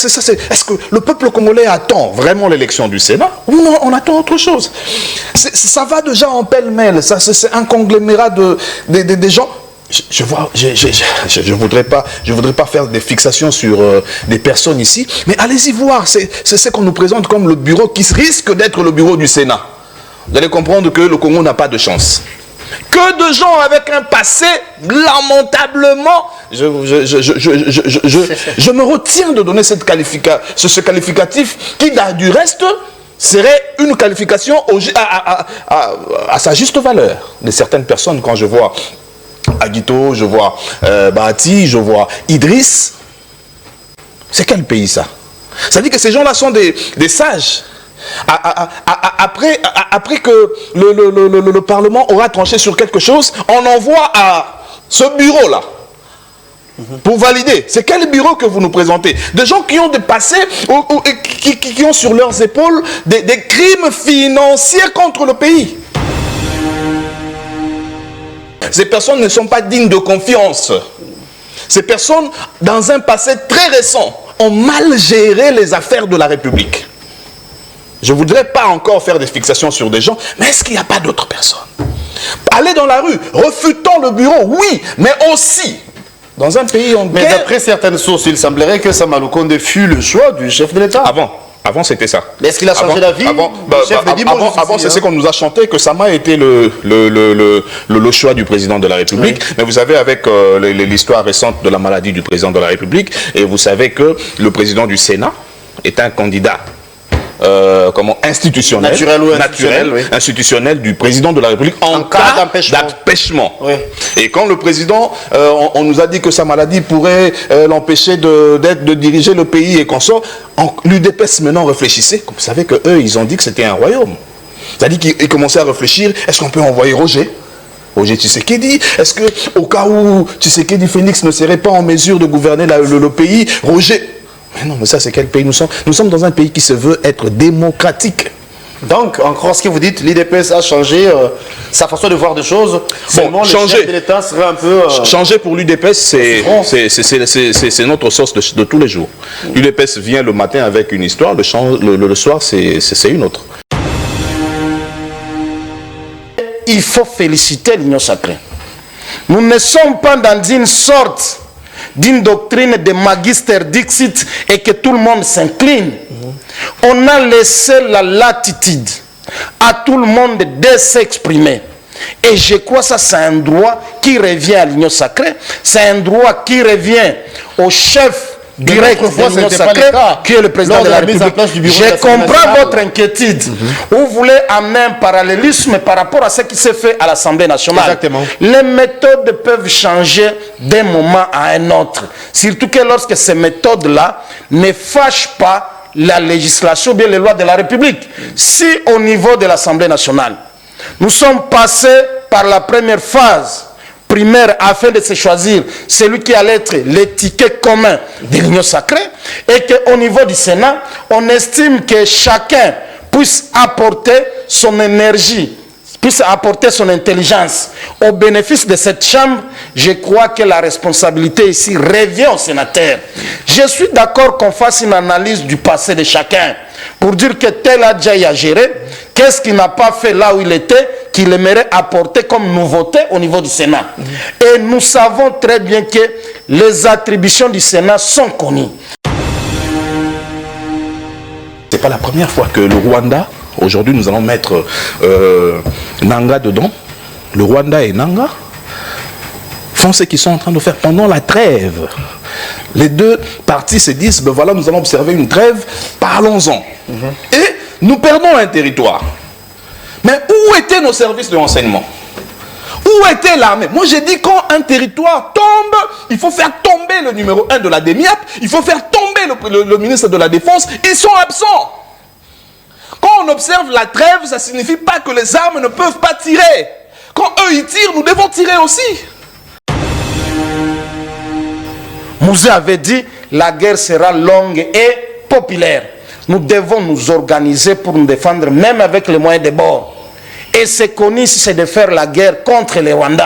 Est-ce que le peuple congolais attend vraiment l'élection du Sénat ou non, on attend autre chose? Ça va déjà en pêle-mêle, c'est un conglomérat des gens. Je voudrais pas faire des fixations sur des personnes ici, mais allez-y voir, c'est ce qu'on nous présente comme le bureau qui risque d'être le bureau du Sénat. Vous allez comprendre que le Congo n'a pas de chance. Que de gens avec un passé lamentablement... Je me retiens de donner ce qualificatif qui, du reste, serait une qualification à sa juste valeur de certaines personnes. Quand je vois Aguito, je vois Bahati, je vois Idriss. C'est quel pays ça? Ça dit que ces gens-là sont des sages. Après que le Parlement aura tranché sur quelque chose, on envoie à ce bureau-là pour valider. C'est quel bureau que vous nous présentez? Des gens qui ont des passés, qui ont sur leurs épaules des crimes financiers contre le pays. Ces personnes ne sont pas dignes de confiance. Ces personnes, dans un passé très récent, ont mal géré les affaires de la République. Je ne voudrais pas encore faire des fixations sur des gens, mais est-ce qu'il n'y a pas d'autres personnes? Aller dans la rue, refutons le bureau, oui, mais aussi, dans un pays en guerre... Mais d'après certaines sources, il semblerait que Sama Lukonde fut le choix du chef de l'État. Avant c'était ça. Mais est-ce qu'il a changé d'avis? Avant, c'est ce qu'on nous a chanté, que Sama était le choix du président de la République. Oui. Mais vous savez, avec l'histoire récente de la maladie du président de la République, et vous savez que le président du Sénat est un candidat institutionnel, institutionnel du président de la République en cas d'empêchement. Oui. Et quand le président, on nous a dit que sa maladie pourrait l'empêcher de diriger le pays et qu'on sort, l'UDPS maintenant réfléchissait. Vous savez qu'eux, ils ont dit que c'était un royaume. C'est-à-dire qu'ils commençaient à réfléchir, est-ce qu'on peut envoyer Roger Tshisekedi? Est-ce que au cas où Tshisekedi Félix ne serait pas en mesure de gouverner le pays, Roger... Mais non, mais ça, c'est quel pays nous sommes? Nous sommes dans un pays qui se veut être démocratique. Donc, encore ce que vous dites, l'IDPS a changé sa façon de voir des choses. Seulement, le chef de l'État serait un peu... Changer pour l'UDPS, c'est notre source de tous les jours. L'UDPS vient le matin avec une histoire, le soir, c'est une autre. Il faut féliciter l'Union sacrée. Nous ne sommes pas dans une sorte d'une doctrine de Magister Dixit et que tout le monde s'incline. On a laissé la latitude à tout le monde de s'exprimer. Et je crois que ça, c'est un droit qui revient à l'Union sacrée. C'est un droit qui revient au chef direct de l'Union sacrée, qui est le président de la République. Je comprends votre inquiétude. Vous voulez amener un parallélisme par rapport à ce qui s'est fait à l'Assemblée nationale. Exactement. Les méthodes peuvent changer d'un moment à un autre. Surtout que lorsque ces méthodes-là ne fâchent pas la législation ou bien les lois de la République. Si au niveau de l'Assemblée nationale, nous sommes passés par la première phase primaire afin de se choisir celui qui allait être l'étiquette commun de l'Union sacrée, et qu'au niveau du Sénat, on estime que chacun puisse apporter son énergie, puisse apporter son intelligence au bénéfice de cette chambre. Je crois que la responsabilité ici revient au sénateur. Je suis d'accord qu'on fasse une analyse du passé de chacun pour dire que tel a déjà géré, qu'est-ce qu'il n'a pas fait là où il était, qu'il aimerait apporter comme nouveauté au niveau du Sénat. Et nous savons très bien que les attributions du Sénat sont connues. C'est pas la première fois que le Rwanda, aujourd'hui nous allons mettre Nanga dedans, le Rwanda et Nanga font ce qu'ils sont en train de faire pendant la trêve. Les deux parties se disent, ben voilà, nous allons observer une trêve, parlons-en. Et nous perdons un territoire. Mais où étaient nos services de renseignement? Où était l'armée? Moi j'ai dit, quand un territoire tombe, il faut faire tomber le numéro 1 de la DEMIAP, il faut faire tomber le ministre de la Défense. Ils sont absents. Quand on observe la trêve, ça ne signifie pas que les armes ne peuvent pas tirer. Quand eux ils tirent, nous devons tirer aussi. Mouzé avait dit, la guerre sera longue et populaire. Nous devons nous organiser pour nous défendre, même avec les moyens de bord. Et ce qu'on ici, c'est de faire la guerre contre les Rwandais.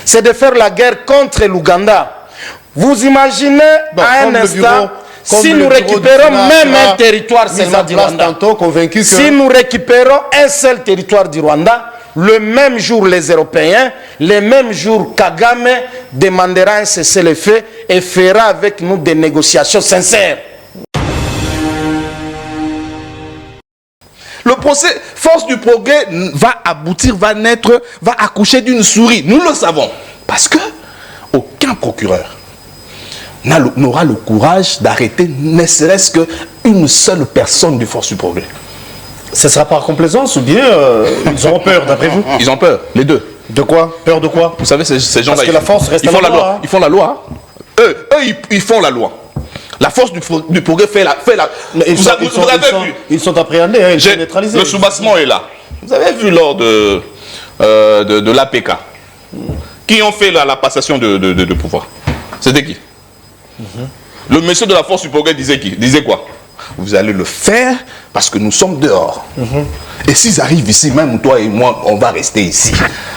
C'est de faire la guerre contre l'Ouganda. Vous imaginez à un instant, si nous récupérons même un territoire seulement du Rwanda, convaincu que... si nous récupérons un seul territoire du Rwanda, le même jour les Européens, le même jour Kagame demandera un cessez-le-feu et fera avec nous des négociations sincères. Le procès Force du Progrès va aboutir, va naître, va accoucher d'une souris. Nous le savons. Parce que aucun procureur n'aura le courage d'arrêter ne serait-ce qu'une seule personne du Force du Progrès. Ce sera par complaisance ou bien ils auront peur d'après vous? Ils ont peur, les deux. De quoi? Peur de quoi? Vous savez, ces gens-là, parce que la force reste ils font la loi. Hein. Ils font la loi. Eux ils font la loi. La Force du Progrès fait la... Ils sont appréhendés, hein, ils sont neutralisés. Le soubassement est là. Vous avez vu lors de l'APK qui ont fait la passation de pouvoir. C'était qui? Le monsieur de la Force du Progrès disait quoi? Vous allez le faire parce que nous sommes dehors. Et s'ils arrivent ici, même toi et moi, on va rester ici.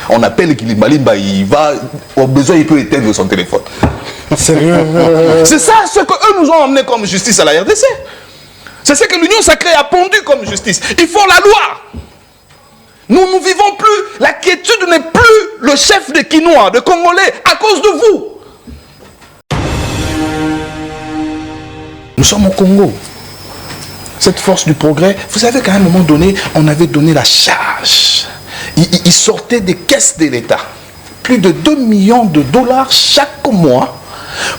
On appelle Kilimba Limba, il va, au besoin, il peut éteindre son téléphone. Sérieux? C'est ça ce qu'eux nous ont emmené comme justice à la RDC. C'est ce que l'Union sacrée a pondu comme justice. Ils font la loi. Nous ne vivons plus. La quiétude n'est plus le chef de Quinois, de Congolais, à cause de vous. Nous sommes au Congo. Cette Force du Progrès, vous savez qu'à un moment donné, on avait donné la charge. Ils sortaient des caisses de l'État. Plus de 2 millions de dollars chaque mois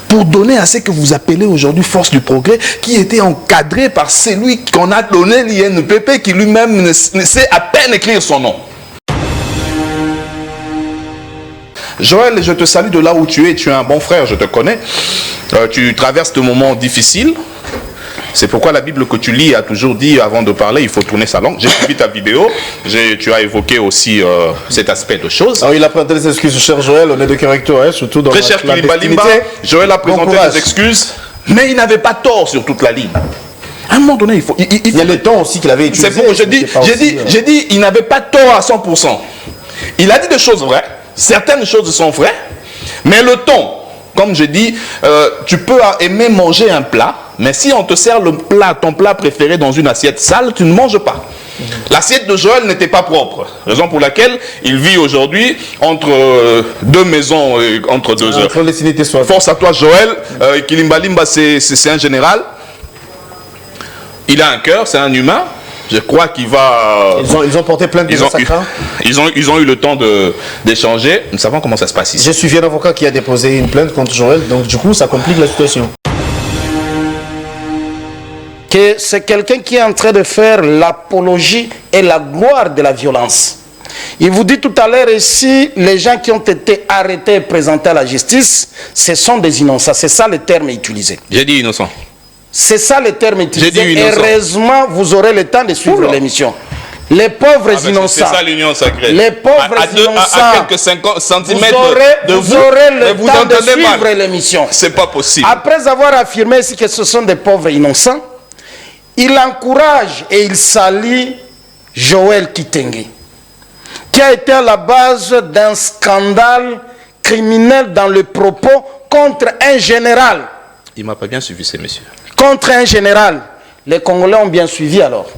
pour donner à ce que vous appelez aujourd'hui Force du Progrès, qui était encadré par celui qu'on a donné l'INPP, qui lui-même ne sait à peine écrire son nom. Joël, je te salue de là où tu es un bon frère, je te connais. Tu traverses de moments difficiles. C'est pourquoi la Bible que tu lis a toujours dit, avant de parler, il faut tourner sa langue. J'ai suivi ta vidéo, tu as évoqué aussi cet aspect de choses. Alors il a présenté des excuses, cher Joël, on est de caractère, hein, surtout dans très cher Kilimba Limba, Joël a présenté des excuses, mais il n'avait pas tort sur toute la ligne. À un moment donné, il y a le temps aussi qu'il avait utilisé. C'est bon, j'ai dit, il n'avait pas tort à 100%. Il a dit des choses vraies, certaines choses sont vraies, mais le ton, comme je dis, tu peux aimer manger un plat, mais si on te sert ton plat préféré dans une assiette sale, tu ne manges pas. L'assiette de Joël n'était pas propre, raison pour laquelle il vit aujourd'hui entre deux maisons, entre deux heures. Force à toi Joël, Kilimba Limba c'est un général, il a un cœur, c'est un humain. Je crois qu'il va... Ils ont porté plainte de massacre. Ils ont eu le temps d'échanger. Nous savons comment ça se passe ici. J'ai suivi un avocat qui a déposé une plainte contre Joël, donc du coup, ça complique la situation. Que c'est quelqu'un qui est en train de faire l'apologie et la gloire de la violence. Il vous dit tout à l'heure ici, les gens qui ont été arrêtés et présentés à la justice, ce sont des innocents. C'est ça le terme utilisé. J'ai dit innocent. C'est ça le terme utilisé. Heureusement, vous aurez le temps de suivre l'émission. Les pauvres innocents. C'est ça l'union sacrée. Les pauvres innocents. À quelques centimètres vous aurez le temps de suivre l'émission. C'est pas possible. Après avoir affirmé ici que ce sont des pauvres innocents, il encourage et il salue Joël Kitenge, qui a été à la base d'un scandale criminel dans le propos contre un général. Il m'a pas bien suivi, ces messieurs. Contre un général. Les Congolais ont bien suivi alors.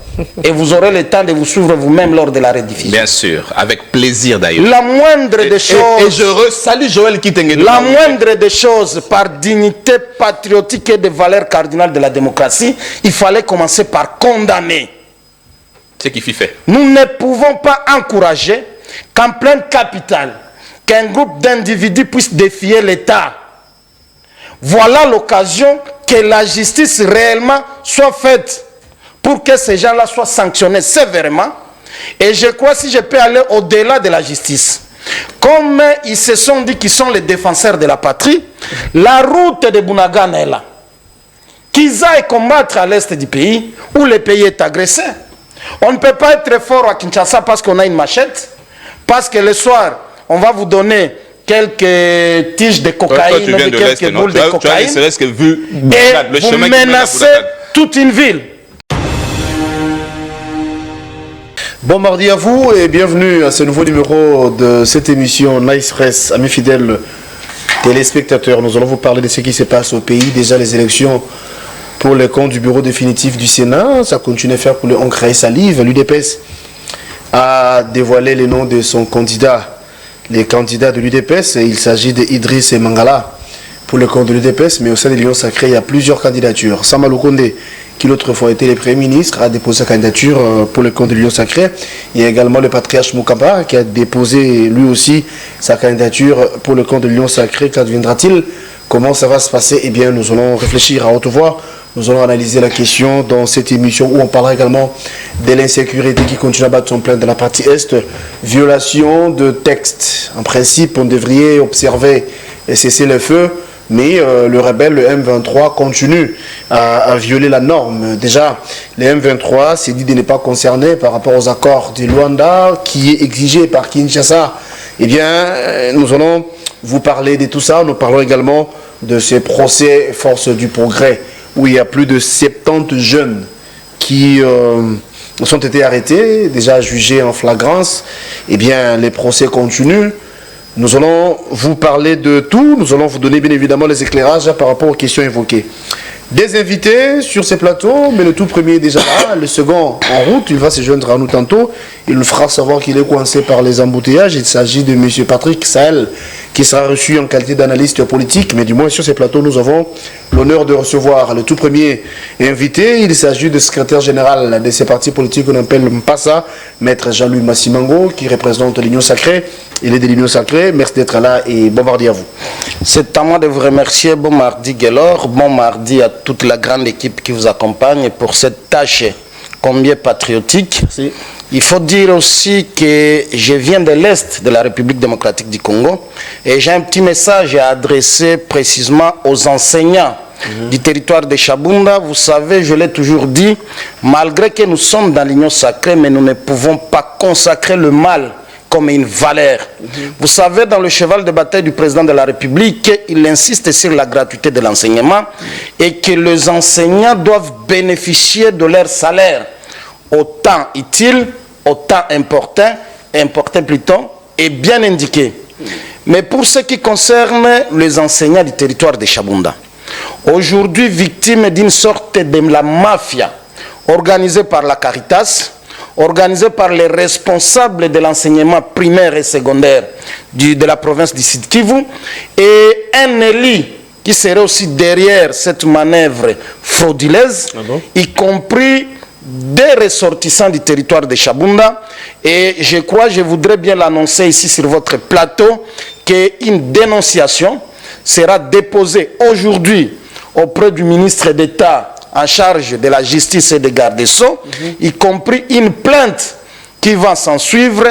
Et vous aurez le temps de vous suivre vous-même lors de la rediffusion. Bien sûr, avec plaisir d'ailleurs. La moindre des choses... Et je salue Joël Kitenge. La moindre des choses, par dignité patriotique et des valeurs cardinales de la démocratie, il fallait commencer par condamner. Ce qui fit fait. Nous ne pouvons pas encourager qu'en pleine capitale, qu'un groupe d'individus puisse défier l'État. Voilà l'occasion que la justice réellement soit faite pour que ces gens-là soient sanctionnés sévèrement. Et je crois, si je peux aller au-delà de la justice, comme ils se sont dit qu'ils sont les défenseurs de la patrie, la route de Bunagana est là. Qu'ils aillent combattre à l'est du pays, où le pays est agressé. On ne peut pas être fort à Kinshasa parce qu'on a une machette, parce que le soir, on va vous donner quelques tiges de cocaïne, quelques boules de cocaïne, et vous menacez toute une ville. Bon mardi à vous et bienvenue à ce nouveau numéro de cette émission Nice Press. Amis fidèles téléspectateurs, nous allons vous parler de ce qui se passe au pays. Déjà les élections pour les comptes du bureau définitif du Sénat. Ça continue à faire pour le Ancré Salive. L'UDPS a dévoilé les noms de son candidat. Les candidats de l'UDPS, il s'agit d'Idriss Mangala pour le compte de l'UDPS, mais au sein de l'Union Sacrée, il y a plusieurs candidatures. Sama Lukonde, qui l'autre fois était le Premier ministre, a déposé sa candidature pour le compte de l'Union Sacrée. Il y a également le patriarche Moukamba qui a déposé lui aussi sa candidature pour le compte de l'Union Sacrée. Qu'adviendra-t-il? Comment ça va se passer? Eh bien, nous allons réfléchir à haute voix. Nous allons analyser la question dans cette émission où on parlera également de l'insécurité qui continue à battre son plein dans la partie Est. Violation de texte. En principe, on devrait observer et cesser le feu. Mais le rebelle, le M23, continue à violer la norme. Déjà, le M23 s'est dit de ne pas concerner par rapport aux accords de Luanda qui est exigé par Kinshasa. Eh bien, nous allons vous parler de tout ça. Nous parlons également de ces procès Force du Progrès où il y a plus de 70 jeunes qui ont été arrêtés, déjà jugés en flagrance. Eh bien, les procès continuent. Nous allons vous parler de tout. Nous allons vous donner bien évidemment les éclairages par rapport aux questions évoquées. Des invités sur ces plateaux, mais le tout premier est déjà là, le second en route, il va se joindre à nous tantôt. Il nous fera savoir qu'il est coincé par les embouteillages. Il s'agit de M. Patrick Sahel, qui sera reçu en qualité d'analyste politique, mais du moins sur ces plateaux, nous avons l'honneur de recevoir le tout premier invité. Il s'agit du secrétaire général de ces partis politiques qu'on appelle Mpassa, Maître Jean-Louis Massimango, qui représente l'Union Sacrée. Il est de l'Union Sacrée. Merci d'être là et bon mardi à vous. C'est à moi de vous remercier. Bon mardi Guélor, bon mardi à toute la grande équipe qui vous accompagne pour cette tâche combien patriotique. Merci. Il faut dire aussi que je viens de l'Est de la République démocratique du Congo et j'ai un petit message à adresser précisément aux enseignants du territoire de Chabunda. Vous savez, je l'ai toujours dit, malgré que nous sommes dans l'Union Sacrée, mais nous ne pouvons pas consacrer le mal comme une valeur. Vous savez, dans le cheval de bataille du président de la République, il insiste sur la gratuité de l'enseignement et que les enseignants doivent bénéficier de leur salaire autant utile, autant important plutôt, et bien indiqué. Mais pour ce qui concerne les enseignants du territoire de Chabunda, aujourd'hui victimes d'une sorte de la mafia organisée par la Caritas, organisée par les responsables de l'enseignement primaire et secondaire de la province du Sud Kivu, et un élu qui serait aussi derrière cette manœuvre frauduleuse, y compris des ressortissants du territoire de Chabunda. Et je voudrais bien l'annoncer ici sur votre plateau, qu'une dénonciation sera déposée aujourd'hui auprès du ministre d'État en charge de la justice et des gardes des Sceaux, y compris une plainte qui va s'en suivre,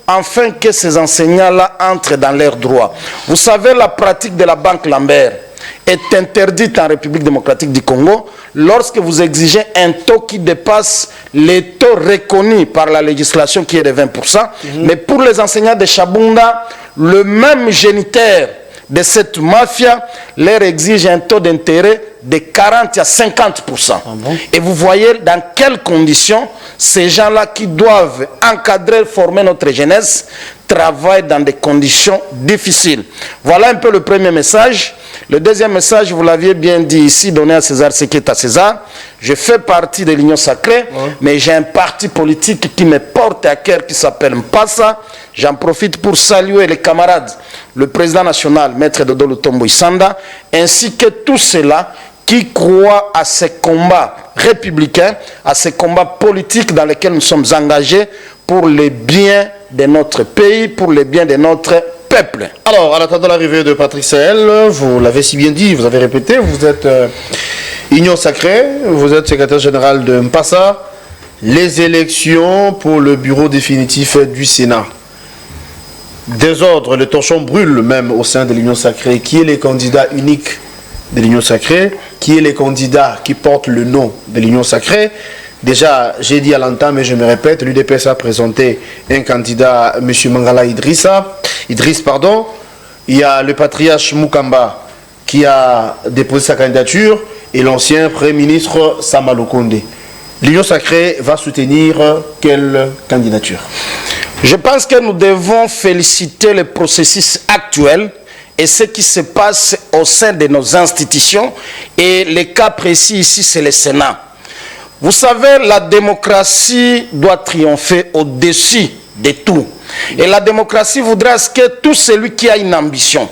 afin que ces enseignants-là entrent dans leurs droits. Vous savez, la pratique de la Banque Lambert est interdite en République démocratique du Congo lorsque vous exigez un taux qui dépasse les taux reconnus par la législation qui est de 20%. Mais pour les enseignants de Chabunda, le même géniteur de cette mafia leur exige un taux d'intérêt de 40 à 50%. Et vous voyez dans quelles conditions ces gens-là qui doivent encadrer, former notre jeunesse, travaillent dans des conditions difficiles. Voilà un peu le premier message. Le deuxième message, vous l'aviez bien dit ici, donné à César ce qui est à César. Je fais partie de l'Union Sacrée, mais j'ai un parti politique qui me porte à cœur, qui s'appelle Mpassa. J'en profite pour saluer les camarades, le président national, Maître Dodo Lutombo Isanda, ainsi que tous ceux-là qui croient à ces combats républicains, à ces combats politiques dans lesquels nous sommes engagés pour le bien de notre pays, pour le bien de notre peuple. Alors, en attendant l'arrivée de Patrick Sahel, vous l'avez si bien dit, vous avez répété, vous êtes Union Sacrée, vous êtes secrétaire général de Mpassa. Les élections pour le bureau définitif du Sénat. Désordre, le torchon brûle même au sein de l'Union Sacrée. Qui est le candidat unique de l'Union Sacrée? Qui est le candidat qui porte le nom de l'Union Sacrée? Déjà, j'ai dit à l'entame, mais je me répète, l'UDPS a présenté un candidat, M. Mangala Idriss. Il y a le patriarche Moukamba qui a déposé sa candidature et l'ancien Premier ministre Sama Lukonde. L'Union Sacrée va soutenir quelle candidature? Je pense que nous devons féliciter le processus actuel et ce qui se passe au sein de nos institutions. Et le cas précis ici, c'est le Sénat. Vous savez, la démocratie doit triompher au-dessus de tout. Et la démocratie voudrait que tout celui qui a une ambition,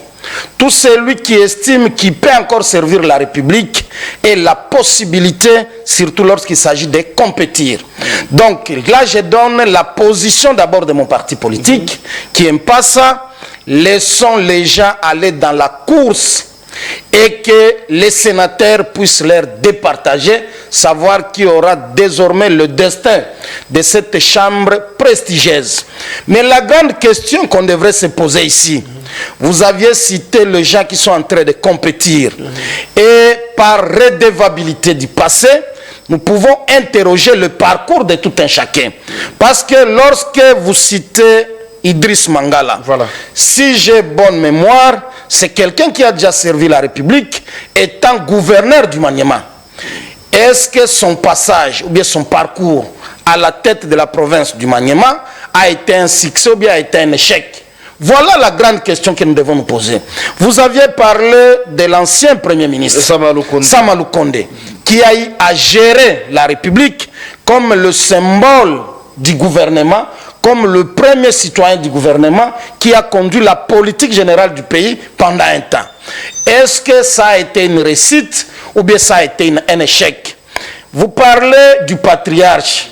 tout celui qui estime qu'il peut encore servir la République ait la possibilité, surtout lorsqu'il s'agit de compétir. Donc là, je donne la position d'abord de mon parti politique, qui n'aime pas ça. Laissons les gens aller dans la course et que les sénateurs puissent leur départager, savoir qui aura désormais le destin de cette chambre prestigieuse. Mais la grande question qu'on devrait se poser ici, vous aviez cité les gens qui sont en train de compétir, et par redevabilité du passé, nous pouvons interroger le parcours de tout un chacun. Parce que lorsque vous citez Idriss Mangala, voilà, si j'ai bonne mémoire, c'est quelqu'un qui a déjà servi la République étant gouverneur du Maniema. Est-ce que son passage ou bien son parcours à la tête de la province du Maniema a été un succès ou bien a été un échec? Voilà la grande question que nous devons nous poser. Vous aviez parlé de l'ancien Premier ministre Samalou Kondé, qui a eu à gérer la République comme le symbole du gouvernement, comme le premier citoyen du gouvernement qui a conduit la politique générale du pays pendant un temps. Est-ce que ça a été une réussite ou bien ça a été un échec? Vous parlez du patriarche.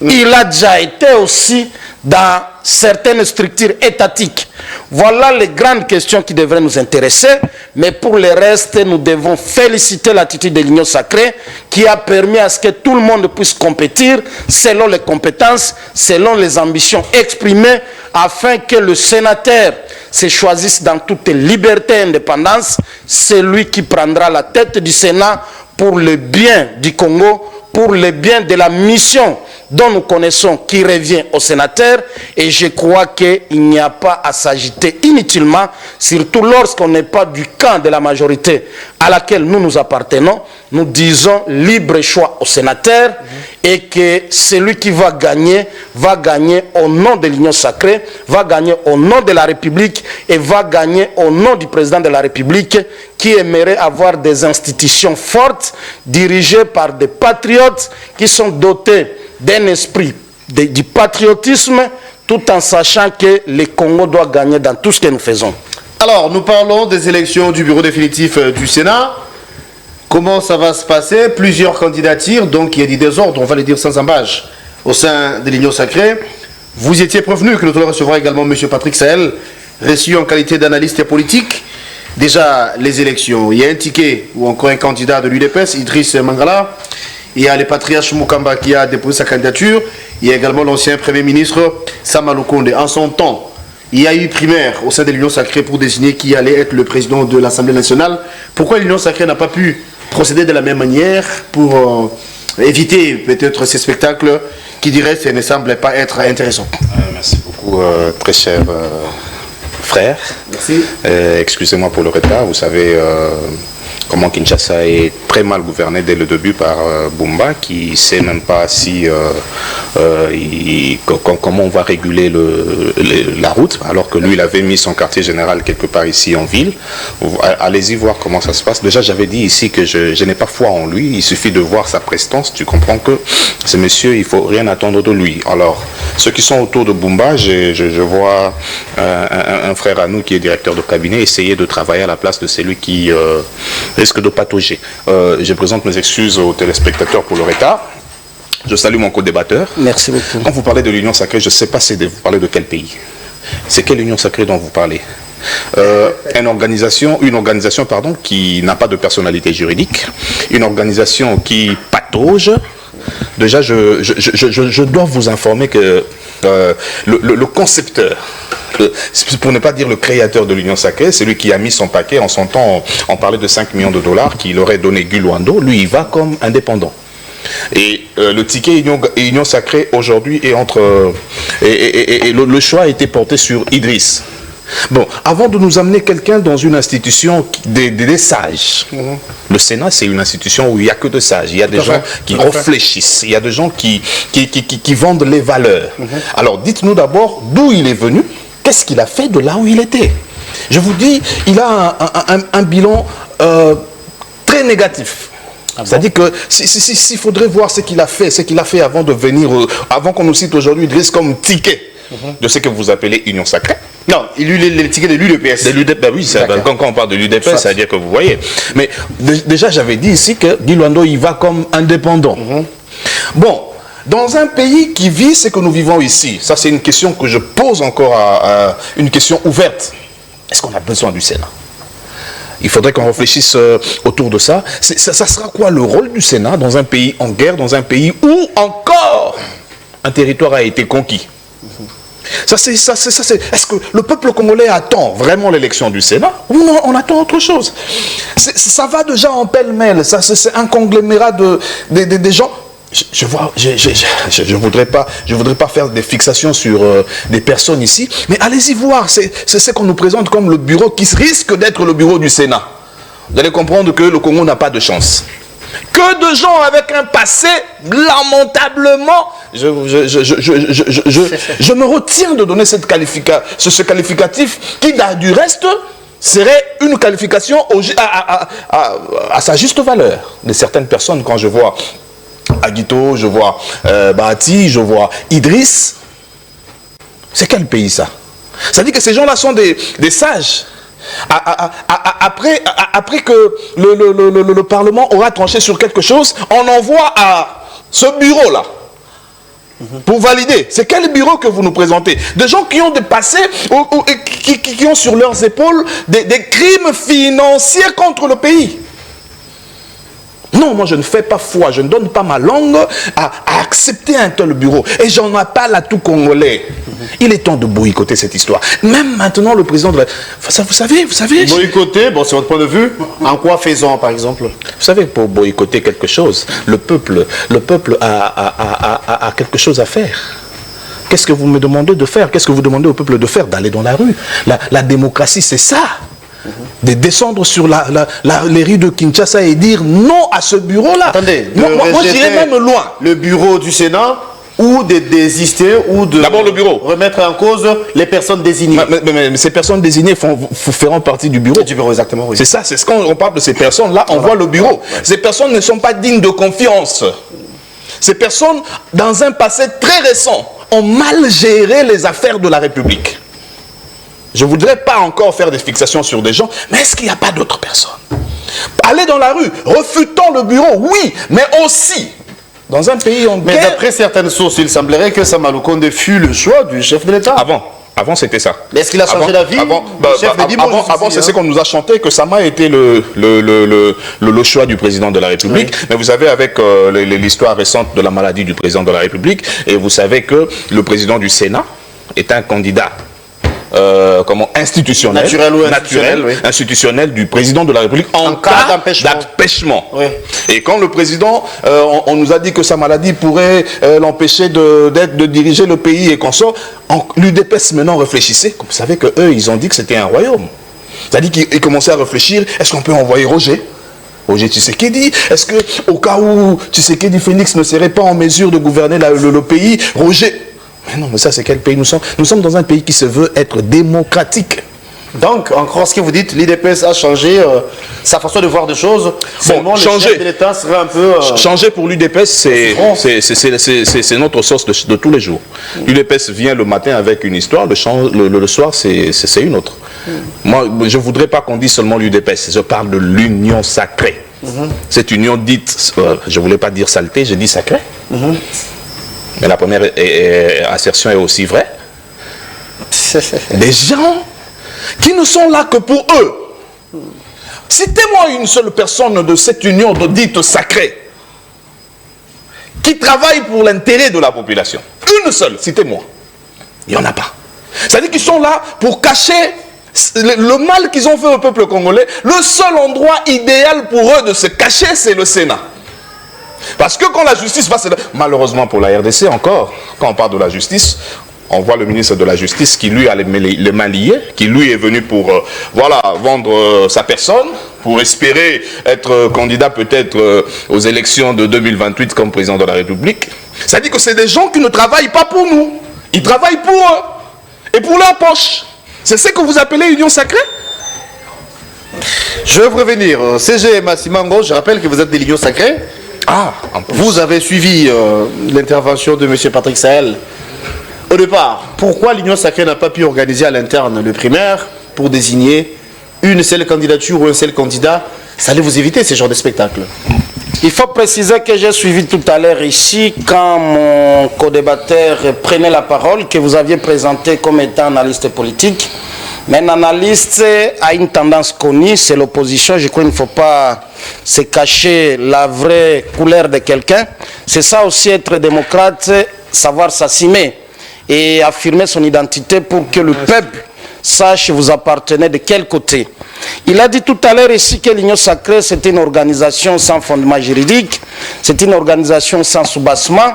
Il a déjà été aussi dans certaines structures étatiques. Voilà les grandes questions qui devraient nous intéresser. Mais pour le reste, nous devons féliciter l'attitude de l'Union sacrée qui a permis à ce que tout le monde puisse compétir selon les compétences, selon les ambitions exprimées, afin que le sénateur se choisisse dans toute liberté et indépendance, celui qui prendra la tête du Sénat pour le bien du Congo, pour le bien de la mission dont nous connaissons qui revient au sénateur. Et je crois qu'il n'y a pas à s'agiter inutilement, surtout lorsqu'on n'est pas du camp de la majorité à laquelle nous nous appartenons. Nous disons libre choix au sénateur, et que celui qui va gagner au nom de l'Union sacrée, va gagner au nom de la République et va gagner au nom du président de la République, qui aimerait avoir des institutions fortes dirigées par des patriotes qui sont dotés d'un esprit du patriotisme, tout en sachant que le Congo doit gagner dans tout ce que nous faisons. Alors, nous parlons des élections du bureau définitif du Sénat. Comment ça va se passer? Plusieurs candidatures, donc il y a des désordres, on va le dire sans embâche, au sein de l'Union sacrée. Vous étiez prévenu que nous allons recevoir également M. Patrick Sahel, reçu en qualité d'analyste politique. Déjà, les élections, il y a un ticket ou encore un candidat de l'UDPS, Idriss Mangala. Il y a le patriarche Mukamba qui a déposé sa candidature. Il y a également l'ancien Premier ministre Samalou Kondé. En son temps, il y a eu primaire au sein de l'Union sacrée pour désigner qui allait être le président de l'Assemblée nationale. Pourquoi l'Union sacrée n'a pas pu procéder de la même manière pour éviter peut-être ces spectacles qui, dirait, ça ne semble pas être intéressant? Merci beaucoup, très cher frère. Merci. Excusez-moi pour le retard. Vous savez comment Kinshasa est très mal gouverné dès le début par Bumba, qui ne sait même pas si comment on va réguler la route, alors que lui, il avait mis son quartier général quelque part ici en ville. Allez-y voir comment ça se passe. Déjà, j'avais dit ici que je n'ai pas foi en lui. Il suffit de voir sa prestance. Tu comprends que ce monsieur, il ne faut rien attendre de lui. Alors, ceux qui sont autour de Bumba, je vois un frère à nous qui est directeur de cabinet essayer de travailler à la place de celui qui risque de patauger. Je présente mes excuses aux téléspectateurs pour le retard. Je salue mon co-débatteur. Merci beaucoup. Quand vous parlez de l'Union sacrée, je ne sais pas si vous parlez de quel pays. C'est quelle Union sacrée dont vous parlez? Une organisation qui n'a pas de personnalité juridique, une organisation qui patauge. Déjà, je dois vous informer que le concepteur, pour ne pas dire le créateur de l'Union sacrée, celui qui a mis son paquet, en son temps, on parlait de 5 millions de dollars qu'il aurait donné Gulwando, lui, il va comme indépendant. Et le ticket Union sacrée aujourd'hui est entre... Et le choix a été porté sur Idriss. Bon, avant de nous amener quelqu'un dans une institution des sages, le Sénat, c'est une institution où il n'y a que de sages. Il y a des gens qui réfléchissent, il y a des gens qui vendent les valeurs. Alors, dites-nous d'abord d'où il est venu, qu'est-ce qu'il a fait de là où il était. Je vous dis, il a un bilan très négatif. C'est-à-dire que s'il faudrait voir ce qu'il a fait avant de venir, avant qu'on nous cite aujourd'hui Idriss comme ticket de ce que vous appelez Union Sacrée. Non, il eut les tickets de l'UDPS. De l'UDPS, ben oui, quand on parle de l'UDPS, c'est-à-dire que vous voyez. Mais déjà, j'avais dit ici que Guy Luando, il va comme indépendant. Bon, dans un pays qui vit ce que nous vivons ici, ça c'est une question que je pose encore, une question ouverte. Est-ce qu'on a besoin du Sénat? Il faudrait qu'on réfléchisse autour de ça. Ça sera quoi le rôle du Sénat dans un pays en guerre, dans un pays où encore un territoire a été conquis? Est-ce que le peuple congolais attend vraiment l'élection du Sénat ou non, on attend autre chose? Ça va déjà en pêle-mêle, c'est un conglomérat de gens. Je voudrais pas faire des fixations sur des personnes ici, mais allez-y voir, c'est ce qu'on nous présente comme le bureau qui risque d'être le bureau du Sénat. Vous allez comprendre que le Congo n'a pas de chance. Que de gens avec un passé lamentablement, je me retiens de donner ce qualificatif qui, du reste, serait une qualification à sa juste valeur de certaines personnes. Quand je vois Aguito, je vois Bahati, je vois Idriss, c'est quel pays ça? Ça dit que ces gens-là sont des sages. Après que le Parlement aura tranché sur quelque chose, on envoie à ce bureau-là pour valider. C'est quel bureau que vous nous présentez? Des gens qui ont des passés, qui ont sur leurs épaules des crimes financiers contre le pays. Non, moi je ne fais pas foi, je ne donne pas ma langue à accepter un tel bureau. Et j'en appelle à tout Congolais. Il est temps de boycotter cette histoire. Même maintenant, le président de la... Vous savez... Boycotter, bon, c'est votre point de vue. En quoi faisons, par exemple? Vous savez, pour boycotter quelque chose, le peuple a quelque chose à faire. Qu'est-ce que vous me demandez de faire? Qu'est-ce que vous demandez au peuple de faire? D'aller dans la rue. La démocratie, c'est ça. De descendre sur les rues de Kinshasa et dire non à ce bureau-là. Attendez, moi j'irais même loin. Le bureau du Sénat ou de désister ou de d'abord le bureau. Remettre en cause les personnes désignées. Mais ces personnes désignées feront partie du bureau. Du bureau, exactement, oui. C'est ça, c'est ce qu'on parle de ces personnes-là, on voit le bureau. Ouais. Ces personnes ne sont pas dignes de confiance. Ces personnes, dans un passé très récent, ont mal géré les affaires de la République. Je ne voudrais pas encore faire des fixations sur des gens, mais est-ce qu'il n'y a pas d'autres personnes? Aller dans la rue, refutons le bureau, oui, mais aussi, dans un pays en guerre... Mais d'après certaines sources, il semblerait que Sama Lukonde fut le choix du chef de l'État. Avant c'était ça. Mais est-ce qu'il a changé la vie? Avant c'est ce qu'on nous a chanté, que Sama était le choix du président de la République. Oui. Mais vous savez, avec l'histoire récente de la maladie du président de la République, et vous savez que le président du Sénat est un candidat institutionnel, institutionnel du président de la République en cas d'empêchement. Oui. Et quand le président, on nous a dit que sa maladie pourrait l'empêcher de diriger le pays et qu'on sort, l'UDPS maintenant réfléchissait. Vous savez qu'eux, ils ont dit que c'était un royaume. C'est-à-dire qu'ils commençaient à réfléchir, est-ce qu'on peut envoyer Roger Tshisekedi? Est-ce que au cas où Tshisekedi Félix ne serait pas en mesure de gouverner le pays, Roger... Mais non, mais ça, c'est quel pays nous sommes? Nous sommes dans un pays qui se veut être démocratique. Donc, encore ce que vous dites, l'IDPS a changé sa façon de voir des choses. Bon, changer. Le chef de l'État serait un peu... Changer pour l'UDPS, c'est notre source de tous les jours. L'UDPS vient le matin avec une histoire, le soir, c'est une autre. Moi, je ne voudrais pas qu'on dise seulement l'UDPS, je parle de l'union sacrée. Cette union dite, je ne voulais pas dire saleté, j'ai dit sacrée. Mais la première assertion est aussi vraie. Des gens qui ne sont là que pour eux. Citez-moi une seule personne de cette union dite sacrée qui travaille pour l'intérêt de la population. Une seule, citez-moi. Il n'y en a pas. C'est-à-dire qu'ils sont là pour cacher le mal qu'ils ont fait au peuple congolais. Le seul endroit idéal pour eux de se cacher, c'est le Sénat. Parce que quand la justice va... Malheureusement pour la RDC encore, quand on parle de la justice, on voit le ministre de la Justice qui lui a les mains liées, qui lui est venu pour vendre sa personne, pour espérer être candidat peut-être aux élections de 2028 comme président de la République. Ça dit que c'est des gens qui ne travaillent pas pour nous. Ils travaillent pour eux et pour leur poche. C'est ce que vous appelez union sacrée? Je veux revenir. CG Massimango, je rappelle que vous êtes de l'Union Sacrée. Ah, en plus. Vous avez suivi l'intervention de M. Patrick Sahel. Au départ, pourquoi l'Union Sacrée n'a pas pu organiser à l'interne le primaire pour désigner une seule candidature ou un seul candidat? Ça allait vous éviter ce genre de spectacle. Il faut préciser que j'ai suivi tout à l'heure ici, quand mon co-débatteur prenait la parole, que vous aviez présenté comme étant analyste politique. Mais un analyste a une tendance connue, c'est l'opposition. Je crois qu'il ne faut pas se cacher la vraie couleur de quelqu'un. C'est ça aussi être démocrate, savoir s'assumer et affirmer son identité pour que le peuple sache vous appartenez de quel côté. Il a dit tout à l'heure ici que l'Union Sacrée, c'est une organisation sans fondement juridique, c'est une organisation sans soubassement,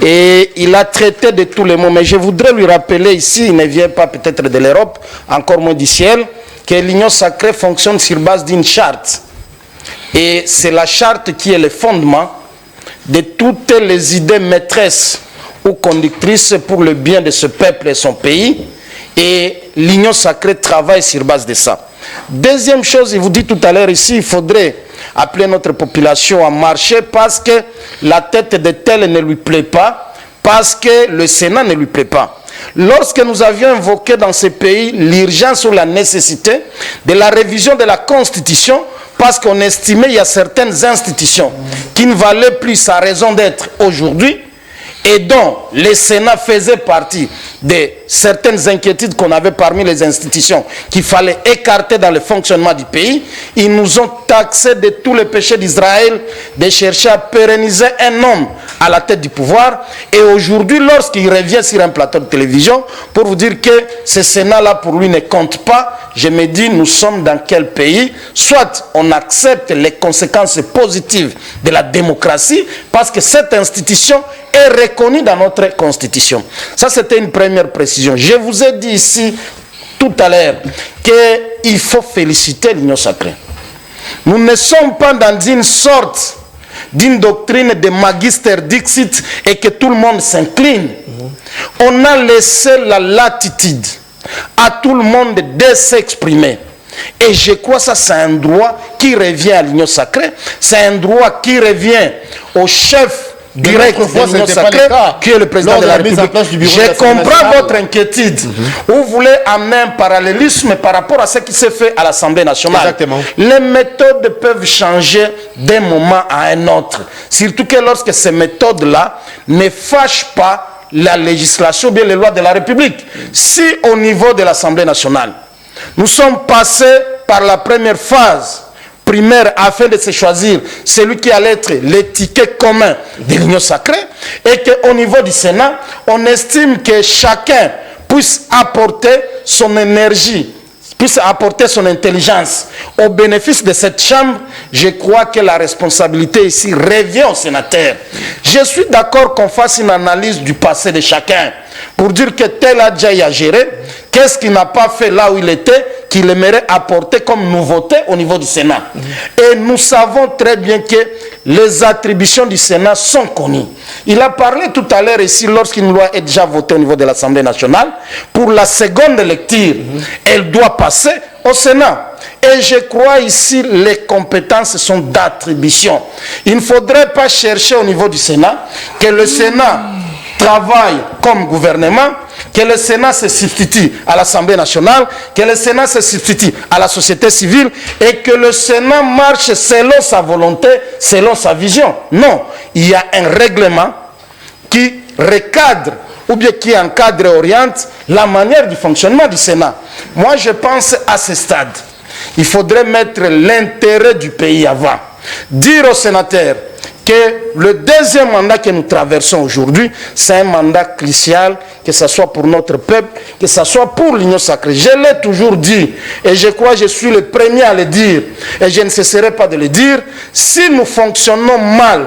et il a traité de tous les mots. Mais je voudrais lui rappeler ici, il ne vient pas peut-être de l'Europe, encore moins du ciel, que l'Union Sacrée fonctionne sur base d'une charte. Et c'est la charte qui est le fondement de toutes les idées maîtresses ou conductrices pour le bien de ce peuple et son pays. Et l'Union Sacrée travaille sur base de ça. Deuxième chose, il vous dit tout à l'heure ici, il faudrait appeler notre population à marcher parce que la tête de tel ne lui plaît pas, parce que le Sénat ne lui plaît pas. Lorsque nous avions invoqué dans ce pays l'urgence ou la nécessité de la révision de la Constitution, parce qu'on estimait qu'il y a certaines institutions qui ne valaient plus sa raison d'être aujourd'hui, et dont le Sénat faisait partie de certaines inquiétudes qu'on avait parmi les institutions qu'il fallait écarter dans le fonctionnement du pays, ils nous ont taxé de tous les péchés d'Israël de chercher à pérenniser un homme à la tête du pouvoir. Et aujourd'hui, lorsqu'il revient sur un plateau de télévision pour vous dire que ce Sénat-là pour lui ne compte pas, je me dis, nous sommes dans quel pays? Soit on accepte les conséquences positives de la démocratie parce que cette institution est reconnue dans notre Constitution. Ça, c'était une première précision. Je vous ai dit ici, tout à l'heure, qu'il faut féliciter l'Union Sacrée. Nous ne sommes pas dans une sorte d'une doctrine de Magister Dixit et que tout le monde s'incline. On a laissé la latitude à tout le monde de s'exprimer. Et je crois que ça, c'est un droit qui revient à l'Union Sacrée. C'est un droit qui revient au chef direct de l'Union Sacrée, qui est le président de la République. Je comprends votre inquiétude. Vous voulez amener un parallélisme par rapport à ce qui s'est fait à l'Assemblée nationale. Exactement. Les méthodes peuvent changer d'un moment à un autre. Surtout que lorsque ces méthodes-là ne fâchent pas la législation ou bien les lois de la République. Si au niveau de l'Assemblée nationale, nous sommes passés par la première phase primaire afin de se choisir celui qui allait être l'étiquette commun de l'Union Sacrée, et qu'au niveau du Sénat, on estime que chacun puisse apporter son énergie, puisse apporter son intelligence au bénéfice de cette chambre. Je crois que la responsabilité ici revient au sénateur. Je suis d'accord qu'on fasse une analyse du passé de chacun pour dire que tel a déjà géré, qu'est-ce qu'il n'a pas fait là où il était, qu'il aimerait apporter comme nouveauté au niveau du Sénat. Et nous savons très bien que les attributions du Sénat sont connues. Il a parlé tout à l'heure ici, lorsqu'une loi est déjà votée au niveau de l'Assemblée nationale, pour la seconde lecture, elle doit passer au Sénat. Et je crois ici, les compétences sont d'attribution. Il ne faudrait pas chercher au niveau du Sénat que le Sénat travaille comme gouvernement, que le Sénat se substitue à l'Assemblée nationale, que le Sénat se substitue à la société civile et que le Sénat marche selon sa volonté, selon sa vision. Non, il y a un règlement qui recadre ou bien qui encadre et oriente la manière du fonctionnement du Sénat. Moi, je pense à ce stade, il faudrait mettre l'intérêt du pays avant. Dire aux sénateurs que le deuxième mandat que nous traversons aujourd'hui, c'est un mandat crucial, que ce soit pour notre peuple, que ce soit pour l'Union Sacrée. Je l'ai toujours dit, et je crois que je suis le premier à le dire, et je ne cesserai pas de le dire. Si nous fonctionnons mal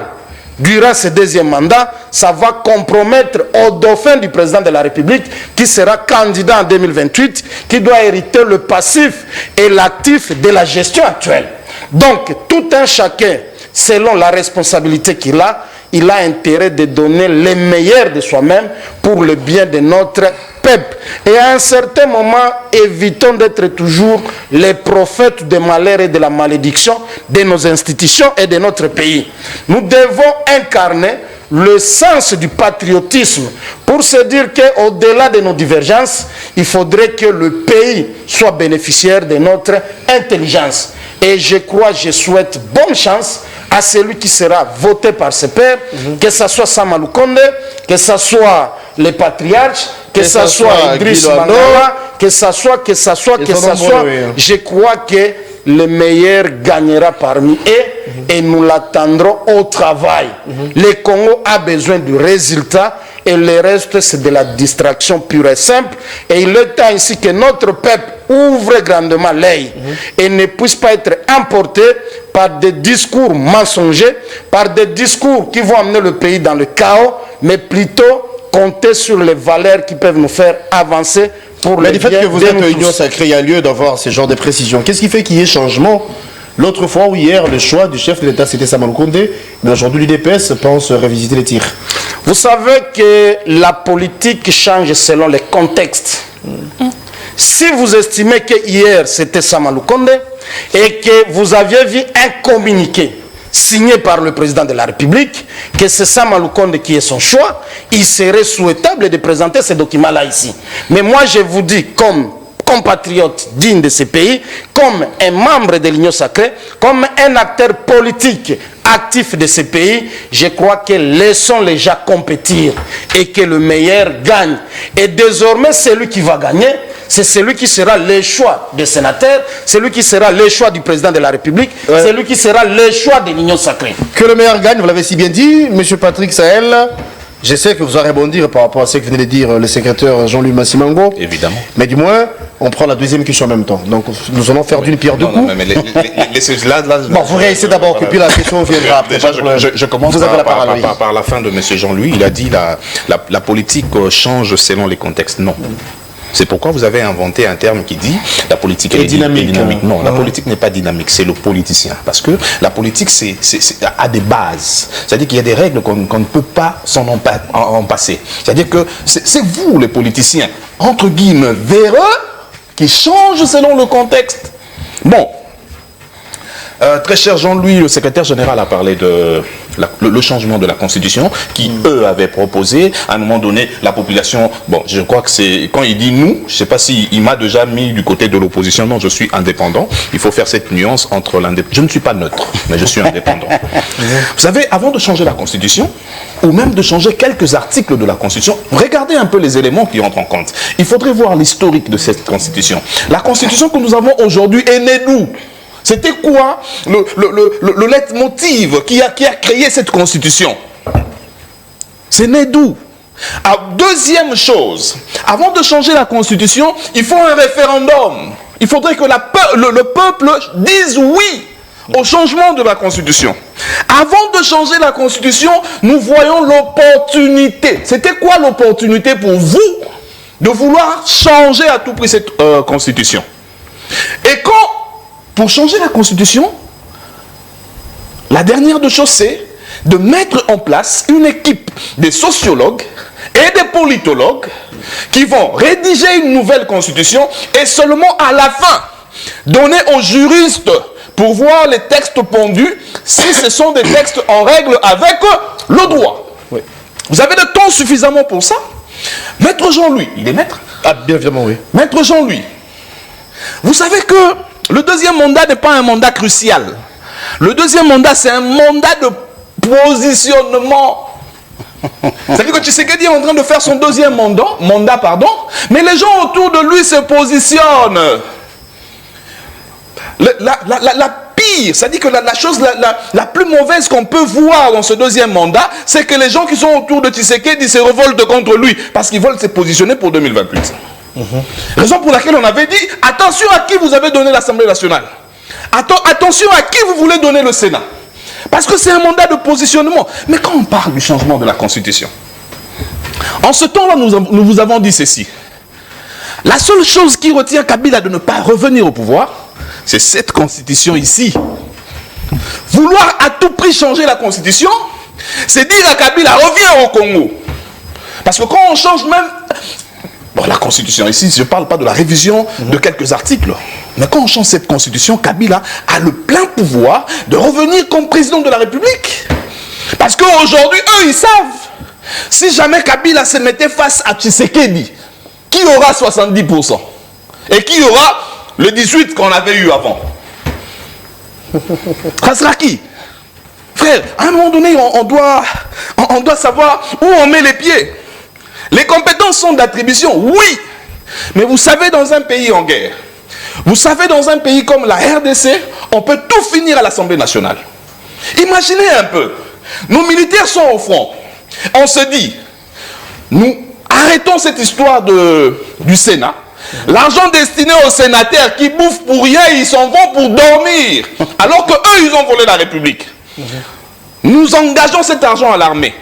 durant ce deuxième mandat, ça va compromettre au dauphin du président de la République, qui sera candidat en 2028, qui doit hériter le passif et l'actif de la gestion actuelle. Donc, tout un chacun, selon la responsabilité qu'il a, il a intérêt de donner le meilleur de soi-même pour le bien de notre peuple. Et à un certain moment, évitons d'être toujours les prophètes de malheur et de la malédiction de nos institutions et de notre pays. Nous devons incarner le sens du patriotisme pour se dire qu'au-delà de nos divergences, il faudrait que le pays soit bénéficiaire de notre intelligence. Et je crois, je souhaite bonne chance à celui qui sera voté par ses pairs, que ce soit Samalou Konde, que ce soit les patriarches, que ce soit Idriss Mangala, que ce soit, je crois que le meilleur gagnera parmi eux et nous l'attendrons au travail. Le Congo a besoin du résultat et le reste c'est de la distraction pure et simple. Et il est temps ainsi que notre peuple ouvre grandement l'œil et ne puisse pas être emporté par des discours mensongers, par des discours qui vont amener le pays dans le chaos, mais plutôt compter sur les valeurs qui peuvent nous faire avancer. Mais du fait que vous êtes Union Sacrée, il y a lieu d'avoir ce genre de précision. Qu'est-ce qui fait qu'il y ait changement? L'autre fois ou hier, le choix du chef de l'État, c'était Samalou Konde, mais aujourd'hui l'UDPS pense revisiter les tirs. Vous savez que la politique change selon les contextes. Si vous estimez que hier c'était Samalou Konde et que vous aviez vu un communiqué signé par le président de la République, que c'est Samalou Konde qui est son choix, il serait souhaitable de présenter ces documents-là ici. Mais moi, je vous dis, comme compatriote digne de ce pays, comme un membre de l'Union Sacrée, comme un acteur politique actif de ce pays, je crois que laissons les gens compétir et que le meilleur gagne. Et désormais, celui qui va gagner, c'est celui qui sera le choix des sénateurs, celui qui sera le choix du président de la République, celui qui sera le choix de l'Union Sacrée. Que le meilleur gagne, vous l'avez si bien dit, M. Patrick Sahel. Je sais que vous allez rebondir par rapport à ce que venait de dire le secrétaire Jean-Louis Massimango. Évidemment. Mais du moins, on prend la deuxième question en même temps. Donc nous allons faire d'une pierre deux coups. Bon, vous réessayez d'abord, puis la question viendra après. Je commence par la fin de M. Jean-Louis. Il a dit la politique change selon les contextes. Non. C'est pourquoi vous avez inventé un terme qui dit la politique est dynamique. Non, la politique n'est pas dynamique, c'est le politicien. Parce que la politique a des bases. C'est-à-dire qu'il y a des règles qu'on ne peut pas s'en en passer. C'est-à-dire que c'est vous, les politiciens, entre guillemets, véreux, qui changent selon le contexte. Bon. Très cher Jean-Louis, le secrétaire général a parlé de le changement de la Constitution qui, eux, avaient proposé. À un moment donné, la population... Bon, je crois que c'est... Quand il dit nous, je ne sais pas s'il m'a déjà mis du côté de l'opposition. Non, je suis indépendant. Il faut faire cette nuance entre l'indépendant... Je ne suis pas neutre, mais je suis indépendant. Vous savez, avant de changer la Constitution, ou même de changer quelques articles de la Constitution, regardez un peu les éléments qui entrent en compte. Il faudrait voir l'historique de cette Constitution. La Constitution que nous avons aujourd'hui est née d'où? C'était quoi le leitmotiv qui a créé cette constitution? C'est né d'où? Deuxième chose, avant de changer la constitution, il faut un référendum. Il faudrait que le peuple dise oui au changement de la constitution. Avant de changer la constitution, nous voyons l'opportunité. C'était quoi l'opportunité pour vous de vouloir changer à tout prix cette constitution? Et pour changer la Constitution, la dernière des choses, c'est de mettre en place une équipe de sociologues et de politologues qui vont rédiger une nouvelle Constitution et seulement à la fin, donner aux juristes pour voir les textes pondus si ce sont des textes en règle avec le droit. Oui. Vous avez le temps suffisamment pour ça? Maître Jean-Louis, il est maître? Ah, bien évidemment, oui. Maître Jean-Louis, vous savez que le deuxième mandat n'est pas un mandat crucial. Le deuxième mandat, c'est un mandat de positionnement. C'est-à-dire que Tshisekedi est en train de faire son deuxième mandat, mais les gens autour de lui se positionnent. La pire, c'est-à-dire que la chose la plus mauvaise qu'on peut voir dans ce deuxième mandat, c'est que les gens qui sont autour de Tshisekedi se révoltent contre lui, parce qu'ils veulent se positionner pour 2028. Raison pour laquelle on avait dit, attention à qui vous avez donné l'Assemblée nationale. Attention à qui vous voulez donner le Sénat. Parce que c'est un mandat de positionnement. Mais quand on parle du changement de la Constitution, en ce temps-là, nous vous avons dit ceci. La seule chose qui retient Kabila de ne pas revenir au pouvoir, c'est cette Constitution ici. Vouloir à tout prix changer la Constitution, c'est dire à Kabila, reviens au Congo. Parce que quand on change Bon, la Constitution, ici, je ne parle pas de la révision de quelques articles. Mais quand on change cette Constitution, Kabila a le plein pouvoir de revenir comme président de la République. Parce qu'aujourd'hui, eux, ils savent. Si jamais Kabila se mettait face à Tshisekedi, qui aura 70% et qui aura le 18% qu'on avait eu avant? Ça sera qui? Frère, à un moment donné, on doit savoir où on met les pieds. Les compétences sont d'attribution, oui. Mais vous savez, dans un pays en guerre, vous savez, dans un pays comme la RDC, on peut tout finir à l'Assemblée nationale. Imaginez un peu, nos militaires sont au front. On se dit, nous arrêtons cette histoire du Sénat. L'argent destiné aux sénateurs qui bouffent pour rien, ils s'en vont pour dormir. Alors qu'eux, ils ont volé la République. Nous engageons cet argent à l'armée.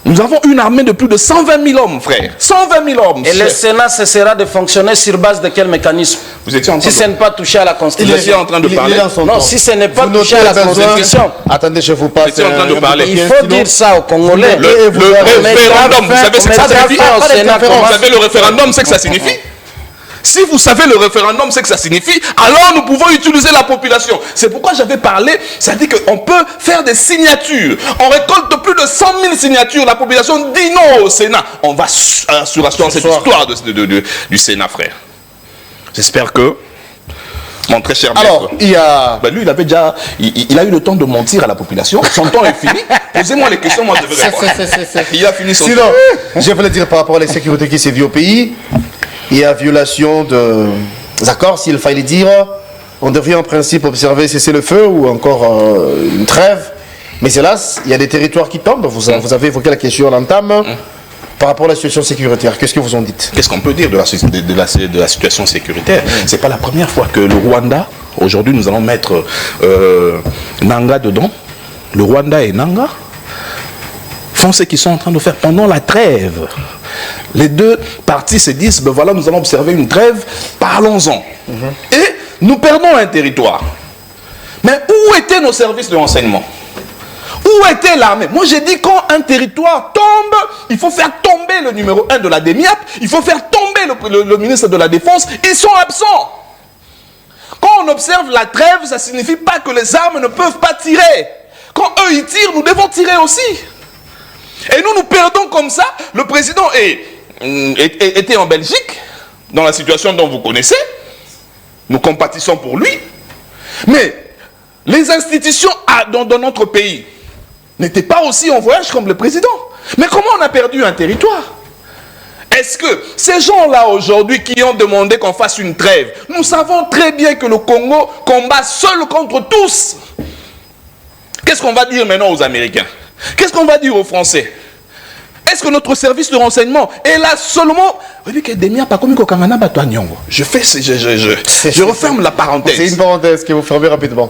Nous avons une armée de plus de 120 000 hommes, frère. 120 000 hommes. Et le Sénat cessera de fonctionner sur base de quel mécanisme? Vous étiez en train si ce n'est pas touché à la Constitution. Vous étiez en train de parler. Non, si ce n'est pas touché à la Constitution. Attendez, je vous passe. Vous étiez en train de parler. Il faut dire ça aux Congolais. Le référendum, vous savez ce que ça signifie? Vous savez le référendum, c'est que ça signifie? Si vous savez le référendum, c'est que ça signifie, alors nous pouvons utiliser la population. C'est pourquoi j'avais parlé, ça dit qu'on peut faire des signatures. On récolte plus de 100 000 signatures. La population dit non au Sénat. On va assurer cette histoire du Sénat, frère. J'espère que mon très cher maître, alors, il y a... Ben lui, il avait déjà... Il a eu le temps de mentir à la population. Son temps est fini. Posez-moi les questions, moi je vais répondre. Il a fini son temps. Sinon, je voulais dire par rapport à l'insécurité qui s'est vue au pays, il y a violation des accords, s'il fallait dire. On devrait en principe observer cesser le feu ou encore une trêve. Mais hélas, il y a des territoires qui tombent. Vous avez évoqué la question à l'entame. Par rapport à la situation sécuritaire, qu'est-ce que vous en dites? Qu'est-ce qu'on peut dire de la situation sécuritaire? Ce n'est pas la première fois que le Rwanda, aujourd'hui nous allons mettre Nanga dedans. Le Rwanda et Nanga font ce qu'ils sont en train de faire pendant la trêve. Les deux parties se disent, ben voilà, nous allons observer une trêve, parlons-en. Et nous perdons un territoire. Mais où étaient nos services de renseignement? Où était l'armée? Moi j'ai dit, quand un territoire tombe, il faut faire tomber le numéro 1 de la DEMIAP, il faut faire tomber le ministre de la Défense, ils sont absents. Quand on observe la trêve, ça ne signifie pas que les armes ne peuvent pas tirer. Quand eux ils tirent, nous devons tirer aussi. Et nous perdons comme ça. Le président était en Belgique, dans la situation dont vous connaissez. Nous compatissons pour lui. Mais les institutions dans notre pays n'étaient pas aussi en voyage comme le président. Mais comment on a perdu un territoire? Est-ce que ces gens-là aujourd'hui qui ont demandé qu'on fasse une trêve, nous savons très bien que le Congo combat seul contre tous. Qu'est-ce qu'on va dire maintenant aux Américains? Qu'est-ce qu'on va dire aux Français? Est-ce que notre service de renseignement est là seulement? Je referme la parenthèse. C'est une parenthèse que vous fermez rapidement.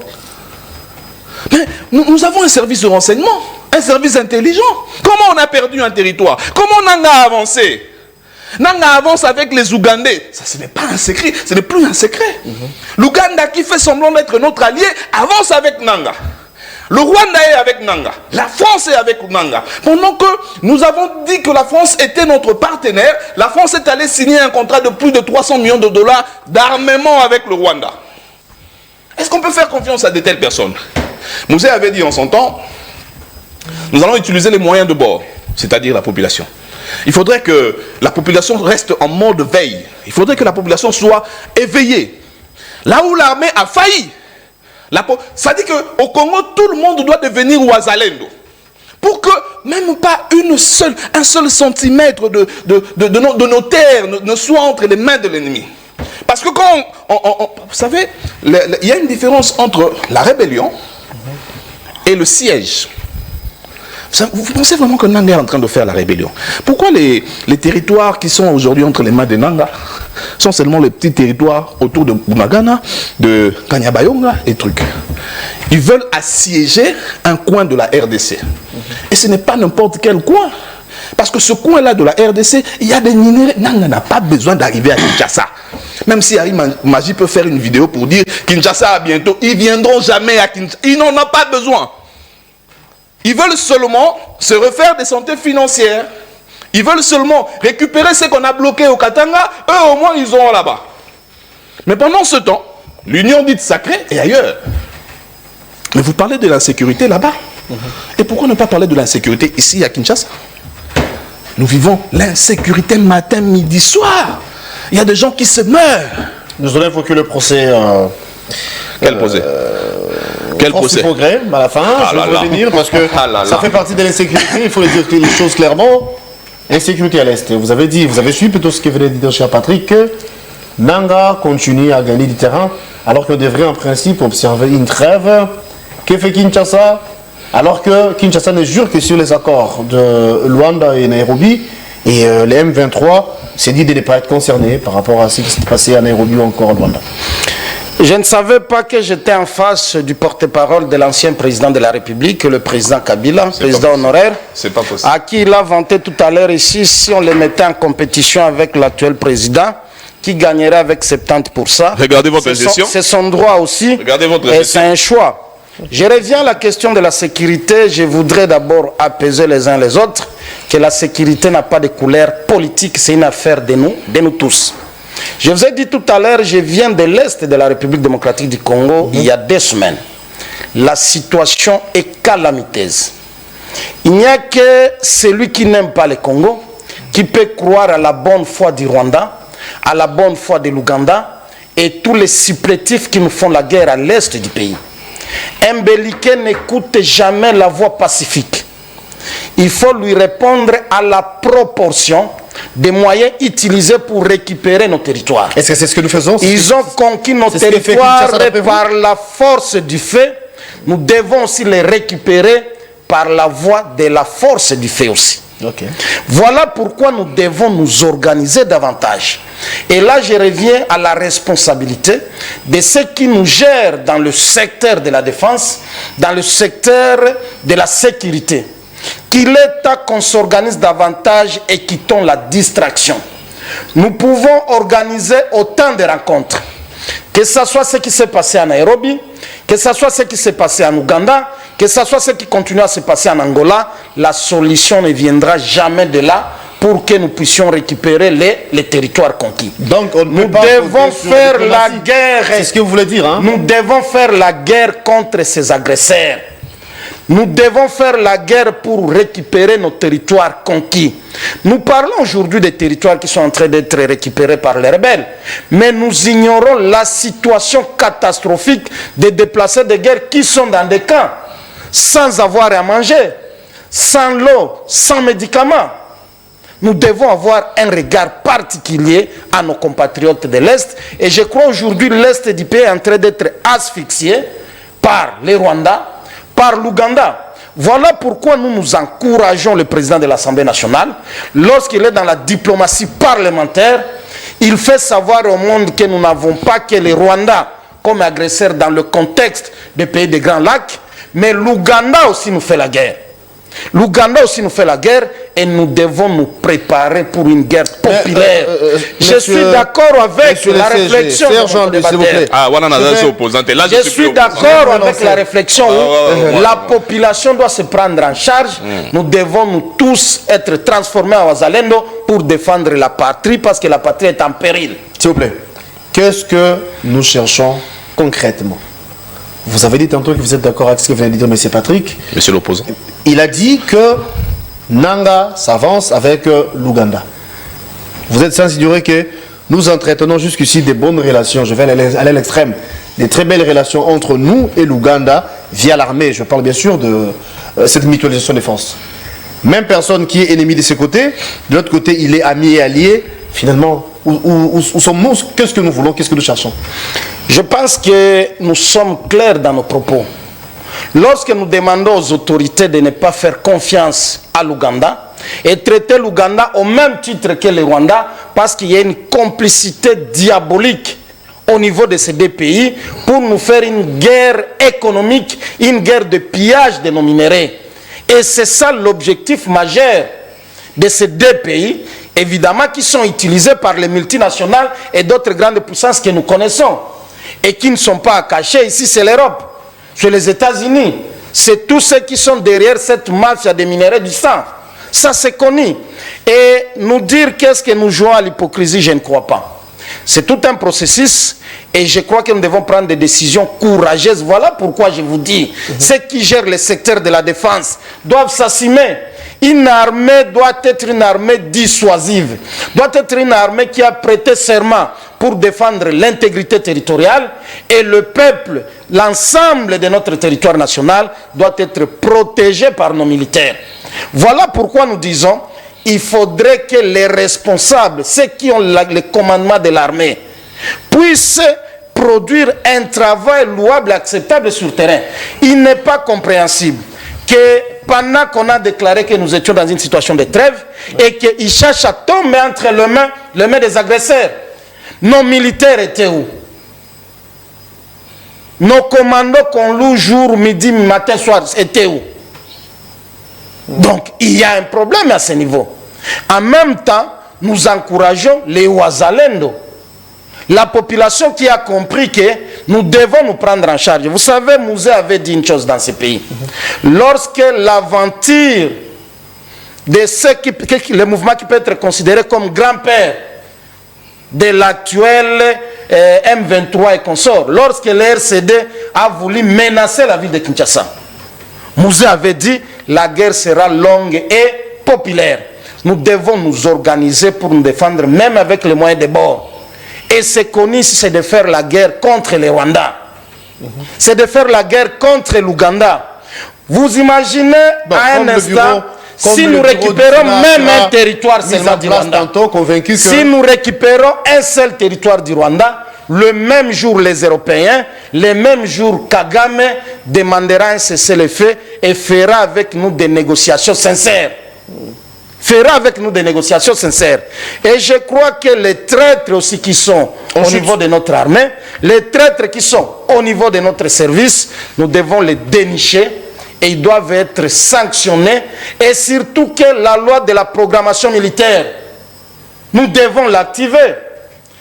Mais nous avons un service de renseignement, un service intelligent. Comment on a perdu un territoire? Comment Nanga a avancé? Nanga avance avec les Ougandais. Ça, ce n'est pas un secret, ce n'est plus un secret. L'Ouganda qui fait semblant d'être notre allié avance avec Nanga. Le Rwanda est avec Nanga. La France est avec Nanga. Pendant que nous avons dit que la France était notre partenaire, la France est allée signer un contrat de plus de 300 millions de dollars d'armement avec le Rwanda. Est-ce qu'on peut faire confiance à de telles personnes? Moussé avait dit en son temps, nous allons utiliser les moyens de bord, c'est-à-dire la population. Il faudrait que la population reste en mode veille. Il faudrait que la population soit éveillée. Là où l'armée a failli, ça dit qu'au Congo, tout le monde doit devenir Ouazalendo. Pour que même pas un seul centimètre de nos terres ne soit entre les mains de l'ennemi. Parce que quand vous savez, il y a une différence entre la rébellion et le siège. Vous pensez vraiment que Nanga est en train de faire la rébellion? Pourquoi les territoires qui sont aujourd'hui entre les mains de Nanga sont seulement les petits territoires autour de Bunagana, de Kanyabayonga et trucs? Ils veulent assiéger un coin de la RDC. Et ce n'est pas n'importe quel coin. Parce que ce coin-là de la RDC, il y a des minéraux. Nanga n'a pas besoin d'arriver à Kinshasa. Même si Harry Magie peut faire une vidéo pour dire Kinshasa à bientôt, ils ne viendront jamais à Kinshasa. Ils n'en ont pas besoin. Ils veulent seulement se refaire des santé financières Ils veulent seulement récupérer ce qu'on a bloqué au Katanga. Eux, au moins, ils auront là-bas. Mais pendant ce temps, l'Union dite sacrée est ailleurs. Mais vous parlez de l'insécurité là-bas. Et pourquoi ne pas parler de l'insécurité ici à Kinshasa? Nous vivons l'insécurité matin, midi, soir. Il y a des gens qui se meurent. Nous allons évoquer le procès. Quel procès? Quel France procès? du Progrès, à la fin, je vais revenir parce que ça fait partie de l'insécurité, il faut dire les choses clairement. Insécurité à l'Est. Vous avez dit, vous avez suivi plutôt ce que venait de dire cher Patrick, que Nanga continue à gagner du terrain alors qu'on devrait en principe observer une trêve. Que fait Kinshasa? Alors que Kinshasa ne jure que sur les accords de Luanda et Nairobi, et les M23 s'est dit de ne pas être concernés par rapport à ce qui s'est passé à Nairobi ou encore à Luanda. Je ne savais pas que j'étais en face du porte-parole de l'ancien président de la République, le président Kabila, président honoraire, à qui il a vanté tout à l'heure ici, si on le mettait en compétition avec l'actuel président, qui gagnerait avec 70%. Regardez votre gestion. C'est son droit aussi. Regardez votre et gestion. c'est un choix. Je reviens à la question de la sécurité. Je voudrais d'abord apaiser les uns les autres que la sécurité n'a pas de couleur politique, c'est une affaire de nous tous. Je vous ai dit tout à l'heure, je viens de l'Est de la République démocratique du Congo il y a 2 semaines. La situation est calamiteuse. Il n'y a que celui qui n'aime pas le Congo qui peut croire à la bonne foi du Rwanda, à la bonne foi de l'Ouganda et tous les supplétifs qui nous font la guerre à l'Est du pays. Un belliquet n'écoute jamais la voix pacifique. Il faut lui répondre à la proportion des moyens utilisés pour récupérer nos territoires. Est-ce que c'est ce que nous faisons? Ils ont conquis nos territoires par la force du fait. Nous devons aussi les récupérer par la voie de la force du fait aussi. Okay. Voilà pourquoi nous devons nous organiser davantage. Et là, je reviens à la responsabilité de ceux qui nous gèrent dans le secteur de la défense, dans le secteur de la sécurité. Qu'il est temps qu'on s'organise davantage et quittons la distraction. Nous pouvons organiser autant de rencontres. Que ce soit ce qui s'est passé à Nairobi, que ce soit ce qui s'est passé en Ouganda, que ce soit ce qui continue à se passer en Angola, la solution ne viendra jamais de là pour que nous puissions récupérer les territoires conquis. Donc nous devons faire la guerre. C'est ce que vous voulez dire, hein? Nous devons faire la guerre contre ces agresseurs. Nous devons faire la guerre pour récupérer nos territoires conquis. Nous parlons aujourd'hui des territoires qui sont en train d'être récupérés par les rebelles. Mais nous ignorons la situation catastrophique des déplacés de guerre qui sont dans des camps, sans avoir à manger, sans l'eau, sans médicaments. Nous devons avoir un regard particulier à nos compatriotes de l'Est. Et je crois aujourd'hui l'Est du pays est en train d'être asphyxié par les Rwandais, par l'Ouganda. Voilà pourquoi nous nous encourageons le président de l'Assemblée nationale. Lorsqu'il est dans la diplomatie parlementaire, il fait savoir au monde que nous n'avons pas que les Rwandais comme agresseurs dans le contexte des pays des Grands Lacs, mais l'Ouganda aussi nous fait la guerre. L'Ouganda aussi nous fait la guerre et nous devons nous préparer pour une guerre populaire. Je suis d'accord avec la réflexion. Je suis d'accord avec la réflexion où la population doit se prendre en charge. Nous devons nous tous être transformés en Wazalendo pour défendre la patrie parce que la patrie est en péril. S'il vous plaît, qu'est-ce que nous cherchons concrètement? Vous avez dit tantôt que vous êtes d'accord avec ce que vient de dire M. Patrick. Monsieur l'opposant. Il a dit que Nanga s'avance avec l'Ouganda. Vous êtes sans ignorer que nous entretenons jusqu'ici des bonnes relations. Je vais aller à l'extrême. Des très belles relations entre nous et l'Ouganda via l'armée. Je parle bien sûr de cette mutualisation des forces. Même personne qui est ennemi de ses côtés, de l'autre côté, il est ami et allié. Finalement, où sommes-nous? Qu'est-ce que nous voulons? Qu'est-ce que nous cherchons? Je pense que nous sommes clairs dans nos propos. Lorsque nous demandons aux autorités de ne pas faire confiance à l'Ouganda et traiter l'Ouganda au même titre que le Rwanda, parce qu'il y a une complicité diabolique au niveau de ces deux pays pour nous faire une guerre économique, une guerre de pillage de nos minéraux. Et c'est ça l'objectif majeur de ces deux pays, évidemment qui sont utilisés par les multinationales et d'autres grandes puissances que nous connaissons. Et qui ne sont pas cachés ici, c'est l'Europe, c'est les États-Unis, c'est tous ceux qui sont derrière cette mafia des minéraux du sang. Ça, c'est connu. Et nous dire qu'est-ce que nous jouons à l'hypocrisie, je ne crois pas. C'est tout un processus et je crois que nous devons prendre des décisions courageuses. Voilà pourquoi je vous dis, ceux qui gèrent le secteur de la défense doivent s'assumer. Une armée doit être une armée dissuasive, doit être une armée qui a prêté serment pour défendre l'intégrité territoriale et le peuple, l'ensemble de notre territoire national doit être protégé par nos militaires. Voilà pourquoi nous disons il faudrait que les responsables, ceux qui ont le commandement de l'armée, puissent produire un travail louable et acceptable sur le terrain. Il n'est pas compréhensible que pendant qu'on a déclaré que nous étions dans une situation de trêve et qu'ils cherchent à tomber entre les mains des agresseurs, nos militaires étaient où? Nos commandos qu'on loue jour, midi, matin, soir, étaient où? Donc, il y a un problème à ce niveau. En même temps, nous encourageons les Ouazalendo, la population qui a compris que nous devons nous prendre en charge. Vous savez, Mouzé avait dit une chose dans ce pays. Lorsque l'aventure de le mouvement qui peut être considéré comme grand-père de l'actuel M23 et consorts, lorsque le RCD a voulu menacer la ville de Kinshasa, Mouzé avait dit la guerre sera longue et populaire. Nous devons nous organiser pour nous défendre, même avec les moyens de bord. Et c'est connu, c'est de faire la guerre contre les Rwandais. C'est de faire la guerre contre l'Ouganda. Vous imaginez à un instant, si nous récupérons même un territoire seulement du Rwanda, si nous récupérons un seul territoire du Rwanda, le même jour les Européens, le même jour Kagame demandera un cessez-le-feu et fera avec nous des négociations sincères. Fera avec nous des négociations sincères. Et je crois que les traîtres aussi qui sont au niveau de notre armée, les traîtres qui sont au niveau de notre service, nous devons les dénicher et ils doivent être sanctionnés. Et surtout que la loi de la programmation militaire, nous devons l'activer.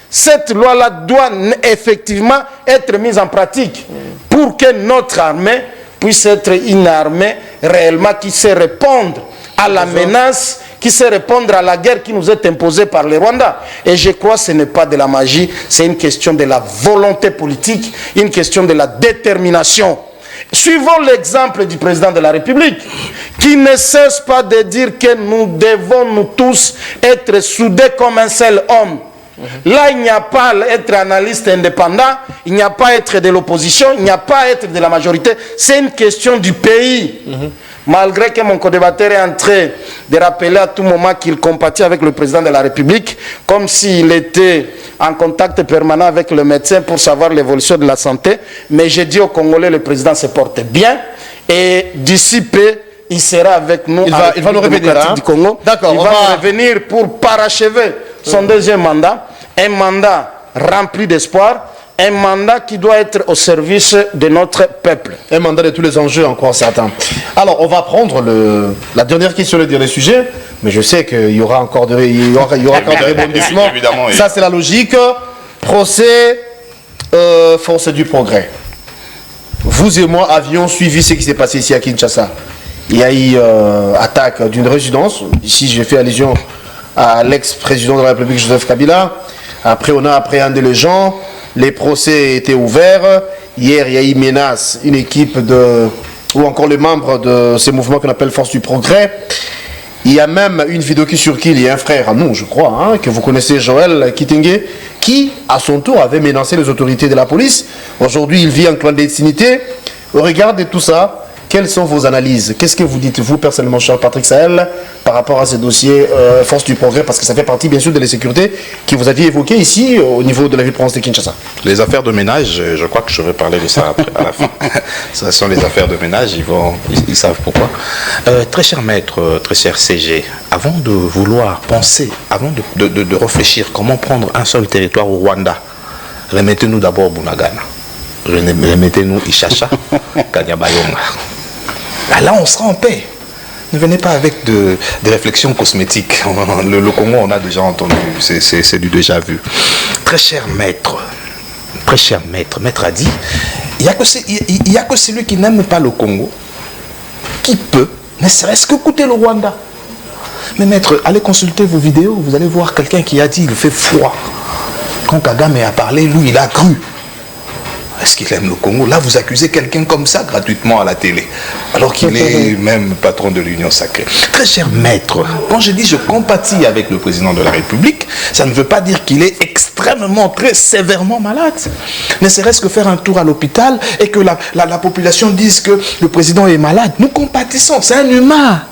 Cette loi-là doit effectivement être mise en pratique pour que notre armée puisse être une armée réellement qui sait répondre à la menace, qui sait répondre à la guerre qui nous est imposée par les Rwandais. Et je crois que ce n'est pas de la magie, c'est une question de la volonté politique, une question de la détermination. Suivons l'exemple du président de la République, qui ne cesse pas de dire que nous devons nous tous être soudés comme un seul homme. Là, il n'y a pas à être analyste indépendant, il n'y a pas à être de l'opposition, il n'y a pas à être de la majorité. C'est une question du pays. Malgré que mon co-débatteur est en train de rappeler à tout moment qu'il compatit avec le président de la République, comme s'il était en contact permanent avec le médecin pour savoir l'évolution de la santé. Mais j'ai dit aux Congolais, le président se porte bien et d'ici peu, il sera avec nous. Il va nous revenir du Congo. D'accord. Il va revenir pour parachever son deuxième mandat, un mandat rempli d'espoir, un mandat qui doit être au service de notre peuple. Un mandat de tous les enjeux, encore certains. Alors, on va prendre la dernière question, le dernier sujet, mais je sais qu'il y aura encore des rebondissements. Évidemment, oui. Ça, c'est la logique. Procès, force du progrès. Vous et moi avions suivi ce qui s'est passé ici à Kinshasa. Il y a eu attaque d'une résidence. Ici, j'ai fait allusion à l'ex-président de la République, Joseph Kabila. Après, on a appréhendé les gens. Les procès étaient ouverts. Hier, il y a eu menace, une équipe ou encore les membres de ces mouvements qu'on appelle Force du Progrès. Il y a même une vidéo qui circule. Il y a un frère à nous, je crois, que vous connaissez, Joël Kitenge, qui, à son tour, avait menacé les autorités de la police. Aujourd'hui, il vit en clandestinité. Au regard de tout ça, quelles sont vos analyses? Qu'est-ce que vous dites, vous, personnellement, cher Patrick Sahel, par rapport à ces dossiers Force du Progrès? Parce que ça fait partie, bien sûr, de l'insécurité que vous aviez évoqué ici, au niveau de la ville-province de Kinshasa. Les affaires de ménage, je crois que je vais parler de ça après, à la fin. Ce sont les affaires de ménage, ils savent pourquoi. Très cher maître, très cher CG, avant de vouloir penser, avant de réfléchir comment prendre un seul territoire au Rwanda, remettez-nous d'abord Bunagana. Remettez-nous Ishasha, Kanyabayonga. Là, on sera en paix. Ne venez pas avec des réflexions cosmétiques. Le Congo, on a déjà entendu. C'est du déjà vu. Très cher maître, maître a dit, il n'y a que celui qui n'aime pas le Congo qui peut, ne serait-ce que coûter le Rwanda. Mais maître, allez consulter vos vidéos, vous allez voir quelqu'un qui a dit il fait froid. Quand Kagame a parlé, lui, il a cru. Est-ce qu'il aime le Congo? Là, vous accusez quelqu'un comme ça gratuitement à la télé, alors qu'il est même patron de l'Union sacrée. Très cher maître, quand je dis je compatis avec le président de la République, ça ne veut pas dire qu'il est extrêmement, très sévèrement malade. Ne serait-ce que faire un tour à l'hôpital et que la population dise que le président est malade. Nous compatissons, c'est un humain.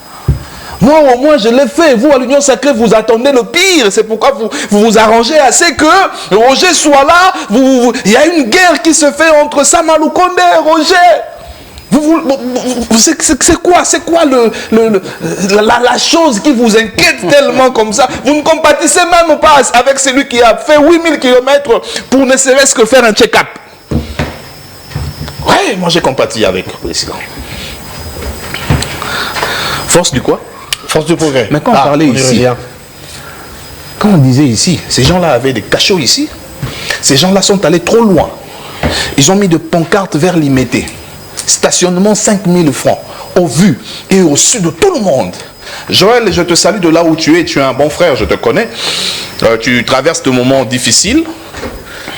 Moi, au moins, je l'ai fait. Vous, à l'Union sacrée, vous attendez le pire. C'est pourquoi vous arrangez assez que Roger soit là. Il y a une guerre qui se fait entre Samalou Condé et Roger. C'est quoi la chose qui vous inquiète tellement comme ça? Vous ne compatissez même pas avec celui qui a fait 8000 km pour ne serait-ce que faire un check-up. Oui, moi, j'ai compati avec le président. Force du quoi? Force du progrès. Mais quand on parlait ici, quand on disait ici, ces gens-là avaient des cachots ici, ces gens-là sont allés trop loin. Ils ont mis de pancartes vers l'Imété. Stationnement 5000 francs, au vu et au su de tout le monde. Joël, je te salue de là où tu es un bon frère, je te connais. Tu traverses de moments difficiles.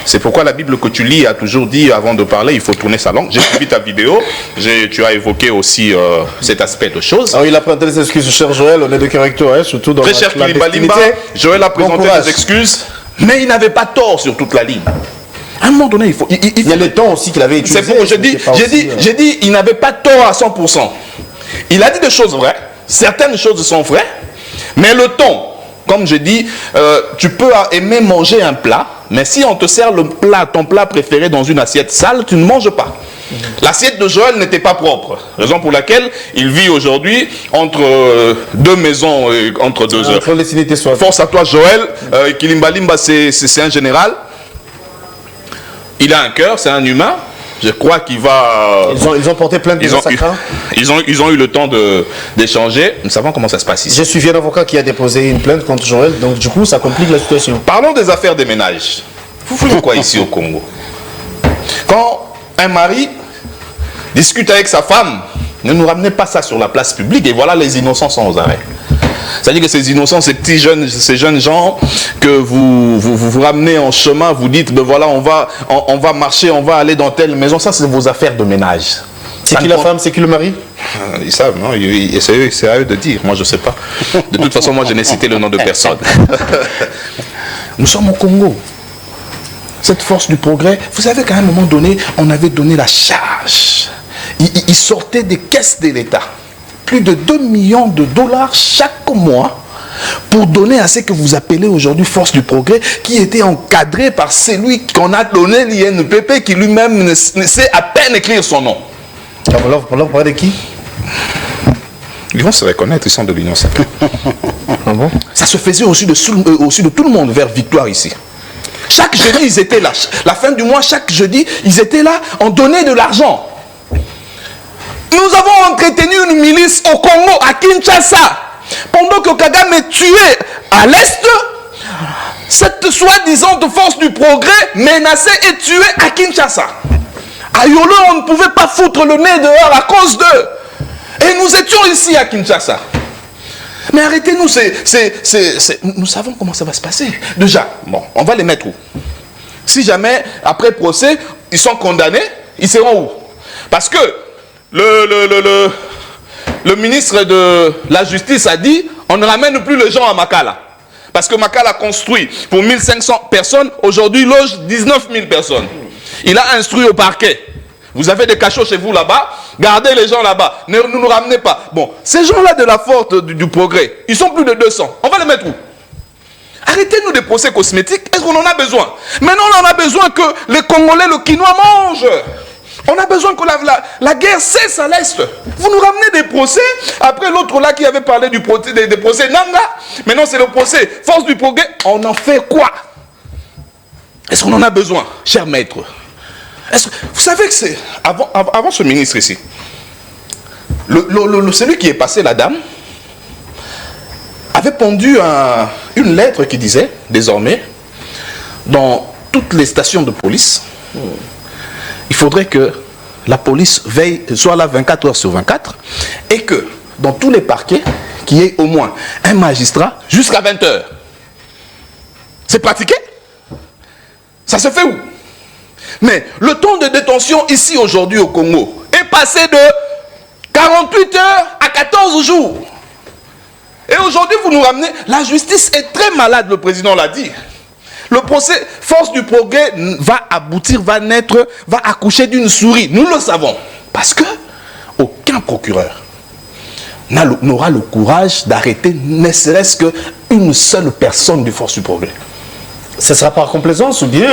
C'est pourquoi la Bible que tu lis a toujours dit, avant de parler, il faut tourner sa langue. J'ai suivi ta vidéo, tu as évoqué aussi cet aspect de choses. Alors, il a présenté des excuses, cher Joël, on est de caractère, hein, surtout dans très cher Kilimbalimba, Joël a présenté des excuses, mais il n'avait pas tort sur toute la ligne. À un moment donné, il y a le temps aussi qu'il avait utilisé. C'est pour j'ai dit, il n'avait pas tort à 100%. Il a dit des choses vraies, certaines choses sont vraies, mais le ton, comme je dis, tu peux aimer manger un plat, mais si on te sert ton plat préféré dans une assiette sale, tu ne manges pas. L'assiette de Joël n'était pas propre, raison pour laquelle il vit aujourd'hui entre deux maisons, entre deux heures. Force à toi Joël, Kilimbalimba c'est un général, il a un cœur, c'est un humain. Je crois qu'il va... Ils ont porté plainte de massacre. Ils ont eu le temps d'échanger. Nous savons comment ça se passe ici. J'ai suivi un avocat qui a déposé une plainte contre Joël, donc du coup, ça complique la situation. Parlons des affaires des ménages. Vous voulez quoi ici au Congo? Quand un mari discute avec sa femme, ne nous ramenez pas ça sur la place publique et voilà, les innocents sont aux arrêts. C'est-à-dire que ces innocents, ces jeunes gens que vous ramenez en chemin, vous dites, ben voilà, on va marcher, on va aller dans telle maison. Ça, c'est vos affaires de ménage. C'est qui la femme, c'est qui le mari? Ils savent, non? C'est à eux de dire. Moi, je ne sais pas. De toute façon, moi, je n'ai cité le nom de personne. Nous sommes au Congo. Cette force du progrès, vous savez qu'à un moment donné, on avait donné la charge. Ils sortaient des caisses de l'État. Plus de 2 millions de dollars chaque mois pour donner à ce que vous appelez aujourd'hui Force du Progrès, qui était encadré par celui qu'on a donné l'INPP, qui lui-même ne sait à peine écrire son nom. Vous parlez de qui? Ils vont se reconnaître, ils sont de l'Union sacrée. Ah bon? Ça se faisait au-dessus de tout le monde vers Victoire ici. Chaque jeudi, ils étaient là. La fin du mois, chaque jeudi, ils étaient là, on donnait de l'argent. Nous avons entretenu une milice au Congo, à Kinshasa. Pendant que Kagame est tué à l'Est, cette soi-disant force du progrès menacée et tuée à Kinshasa. À Yolo, on ne pouvait pas foutre le nez dehors à cause d'eux. Et nous étions ici à Kinshasa. Mais arrêtez-nous, nous savons comment ça va se passer. Déjà, bon, on va les mettre où? Si jamais, après procès, ils sont condamnés, ils seront où? Parce que le ministre de la Justice a dit, on ne ramène plus les gens à Makala. Parce que Makala construit pour 1500 personnes, aujourd'hui loge 19 000 personnes. Il a instruit au parquet. Vous avez des cachots chez vous là-bas, gardez les gens là-bas, ne nous ramenez pas. Bon, ces gens-là de la force du progrès, ils sont plus de 200. On va les mettre où? Arrêtez-nous des procès cosmétiques, est-ce qu'on en a besoin? Maintenant, on en a besoin que les Congolais, le quinoa mangent. On a besoin que la guerre cesse à l'Est. Vous nous ramenez des procès. Après l'autre là qui avait parlé des procès Nanga. Maintenant c'est le procès Force du Progrès. On en fait quoi? Est-ce qu'on en a besoin, cher maître? Vous savez que c'est... Avant ce ministre ici, celui qui est passé, la dame, avait pondu une lettre qui disait, désormais, dans toutes les stations de police, il faudrait que la police soit là 24 heures sur 24 et que dans tous les parquets qu'il y ait au moins un magistrat jusqu'à 20h. C'est pratiqué? Ça se fait où? Mais le temps de détention ici aujourd'hui au Congo est passé de 48 heures à 14 jours. Et aujourd'hui, vous nous ramenez... La justice est très malade, le président l'a dit. Le procès, force du progrès, va aboutir, va naître, va accoucher d'une souris. Nous le savons. Parce que aucun procureur n'aura le courage d'arrêter ne serait-ce qu'une seule personne du force du progrès. Ce sera par complaisance ou bien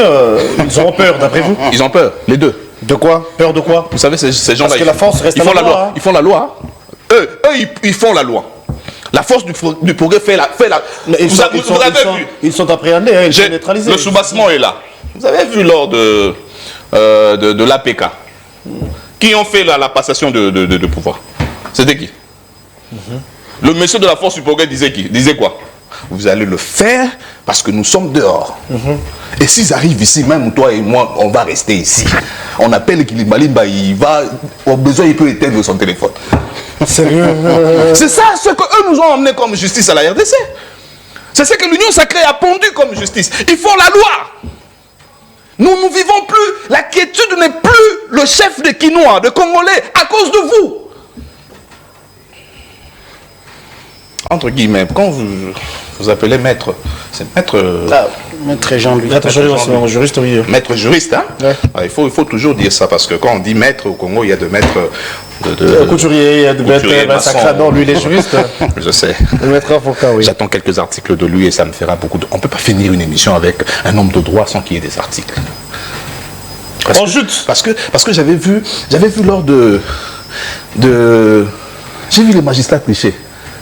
ils auront peur, d'après vous? Ils ont peur, les deux. De quoi? Peur de quoi? Vous savez, ces gens-là... Parce que la force reste ils font la loi. Hein. Ils font la loi. Eux, ils font la loi. La force du progrès fait la... Ils sont appréhendés, hein, ils sont neutralisés. Le soubassement est là. Vous avez vu lors de l'APK qui ont fait la passation de pouvoir. C'était qui? Le monsieur de la force du progrès disait quoi? Vous allez le faire parce que nous sommes dehors. Et s'ils arrivent ici, même toi et moi, on va rester ici. On appelle Kilibalimba, il va, au besoin, il peut éteindre son téléphone. Sérieux? C'est ça ce qu'eux nous ont emmené comme justice à la RDC. C'est ce que l'Union sacrée a pondu comme justice. Ils font la loi. Nous ne vivons plus. La quiétude n'est plus le chef de Quinois, de Congolais, à cause de vous. Entre guillemets, quand vous appelez maître, c'est maître... Maître Jean-Louis. Maître Jean-Louis, c'est un juriste, oui. Maître juriste, hein? Ouais. Il faut toujours dire ça, parce que quand on dit maître au Congo, il y a de maîtres... Couturier, il y a de maîtres sacrés. Non, lui, il est juriste. Je sais. Le maître avocat, oui. J'attends quelques articles de lui et ça me fera beaucoup de... On ne peut pas finir une émission avec un homme de droit sans qu'il y ait des articles. Parce que j'avais vu lors de... J'ai vu les magistrats tricher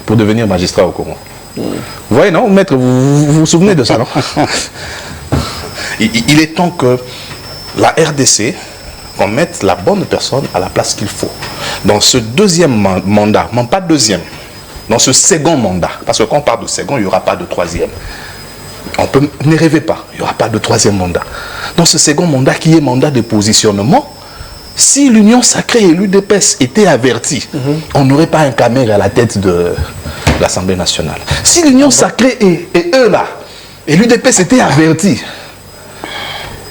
pour devenir magistrat au Congo. Vous voyez, non, maître, vous souvenez de ça, non? Il est temps que la RDC, qu'on mette la bonne personne à la place qu'il faut. Dans ce deuxième mandat, non pas deuxième, dans ce second mandat, parce que quand on parle de second, il n'y aura pas de troisième. Ne rêvez pas, il n'y aura pas de troisième mandat. Dans ce second mandat, qui est mandat de positionnement, si l'Union sacrée et l'UDPS étaient avertis, on n'aurait pas un caméra à la tête de l'Assemblée nationale. Si l'Union sacrée et eux là, et l'UDPS étaient avertis,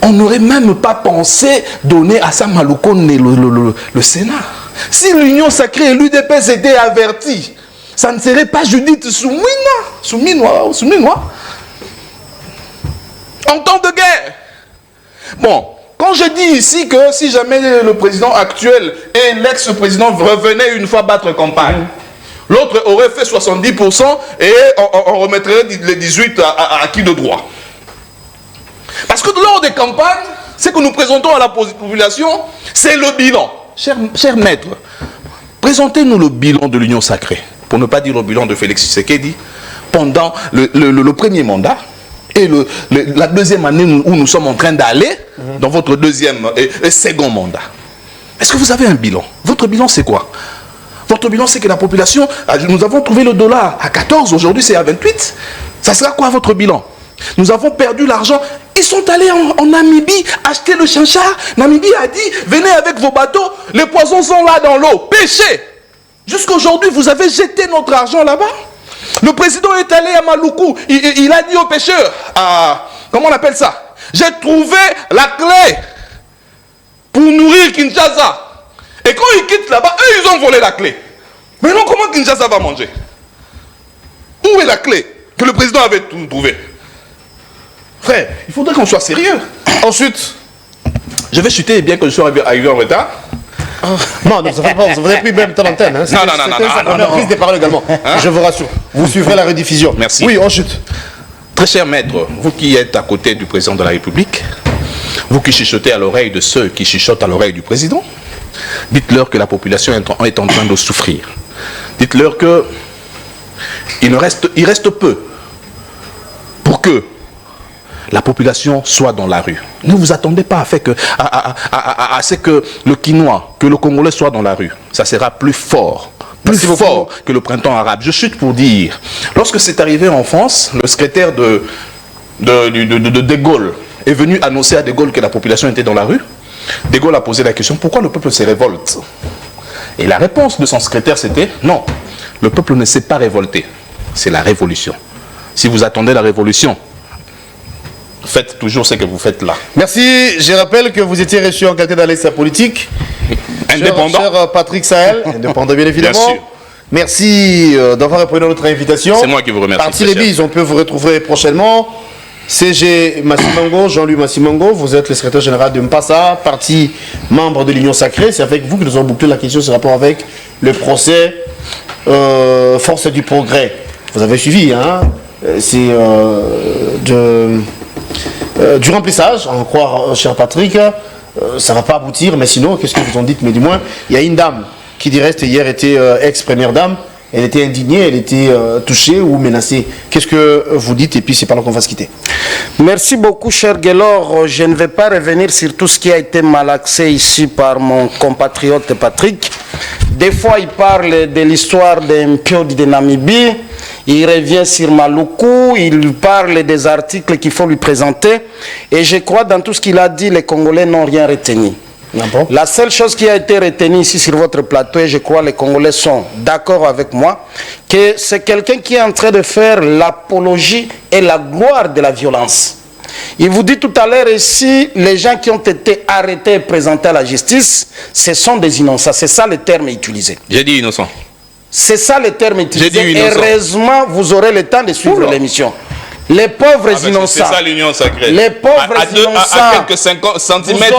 on n'aurait même pas pensé donner à Sam Malukone le Sénat. Si l'Union sacrée et l'UDPS étaient avertis, ça ne serait pas Judith Souminois. En temps de guerre. Bon. Quand je dis ici que si jamais le président actuel et l'ex-président revenaient une fois battre campagne, l'autre aurait fait 70% et on remettrait les 18 à qui de droit. Parce que lors des campagnes, ce que nous présentons à la population, c'est le bilan. Cher maître, présentez-nous le bilan de l'Union sacrée, pour ne pas dire le bilan de Félix Tshisekedi, pendant le premier mandat. Et la deuxième année où nous sommes en train d'aller, dans votre deuxième et second mandat. Est-ce que vous avez un bilan? Votre bilan, c'est quoi? Votre bilan, c'est que la population, nous avons trouvé le dollar à 14, aujourd'hui c'est à 28. Ça sera quoi votre bilan? Nous avons perdu l'argent. Ils sont allés en Namibie acheter le chinchard. Namibie a dit, venez avec vos bateaux, les poissons sont là dans l'eau, pêchez. Jusqu'aujourd'hui, vous avez jeté notre argent là-bas. Le président est allé à Maluku, il a dit aux pêcheurs, comment on appelle ça? J'ai trouvé la clé pour nourrir Kinshasa. Et quand ils quittent là-bas, eux, ils ont volé la clé. Mais non, comment Kinshasa va manger? Où est la clé que le président avait trouvé? Frère, il faudrait qu'on soit sérieux. Ensuite, je vais chuter bien que je sois arrivé en retard. Non, vous avez pris même temps d'antenne. Hein. On a pris des paroles également. Hein? Je vous rassure. Vous suivrez la rediffusion. Merci. Oui, on chute. Très cher maître, vous qui êtes à côté du président de la République, vous qui chuchotez à l'oreille de ceux qui chuchotent à l'oreille du président, dites-leur que la population est en train de souffrir. Dites-leur que il reste peu pour que la population soit dans la rue. Ne vous attendez pas à ce que le Quinois, que le Congolais soit dans la rue. Ça sera plus fort. Plus fort que le printemps arabe. Je chute pour dire, lorsque c'est arrivé en France, le secrétaire de De Gaulle est venu annoncer à De Gaulle que la population était dans la rue. De Gaulle a posé la question, pourquoi le peuple se révolte? Et la réponse de son secrétaire c'était, non, Le peuple ne s'est pas révolté. C'est la révolution. Si vous attendez la révolution, faites toujours ce que vous faites là. Merci. Je rappelle que vous étiez reçu en qualité d'analyste politique. Indépendant. Cher Patrick Sahel, indépendant bien évidemment. Bien sûr. Merci d'avoir répondu à notre invitation. C'est moi qui vous remercie. Parti Révise, on peut vous retrouver prochainement. CG Massimango, Jean-Louis Massimango, vous êtes le secrétaire général de Mpassa, parti membre de l'Union Sacrée. C'est avec vous que nous avons bouclé la question sur rapport avec le procès Force du Progrès. Vous avez suivi, hein? C'est du remplissage, à en croire, cher Patrick. Ça ne va pas aboutir, mais sinon, qu'est-ce que vous en dites? Mais du moins, il y a une dame qui, du reste, hier était ex-première dame. Elle était indignée, elle était touchée ou menacée. Qu'est-ce que vous dites? Et puis c'est par là qu'on va se quitter. Merci beaucoup, cher Guélor. Je ne vais pas revenir sur tout ce qui a été malaxé ici par mon compatriote Patrick. Des fois, il parle de l'histoire des Mpiodi de Namibie. Il revient sur Maluku. Il parle des articles qu'il faut lui présenter. Et je crois, dans tout ce qu'il a dit, les Congolais n'ont rien retenu. La seule chose qui a été retenue ici sur votre plateau, et je crois que les Congolais sont d'accord avec moi, que c'est quelqu'un qui est en train de faire l'apologie et la gloire de la violence. Il vous dit tout à l'heure ici, les gens qui ont été arrêtés et présentés à la justice, ce sont des innocents. C'est ça le terme utilisé. J'ai dit innocent. C'est ça le terme utilisé. J'ai dit innocent. Heureusement, vous aurez le temps de suivre l'émission. Les pauvres innocents. C'est ça l'union sacrée. Les pauvres innocents. À quelques centimètres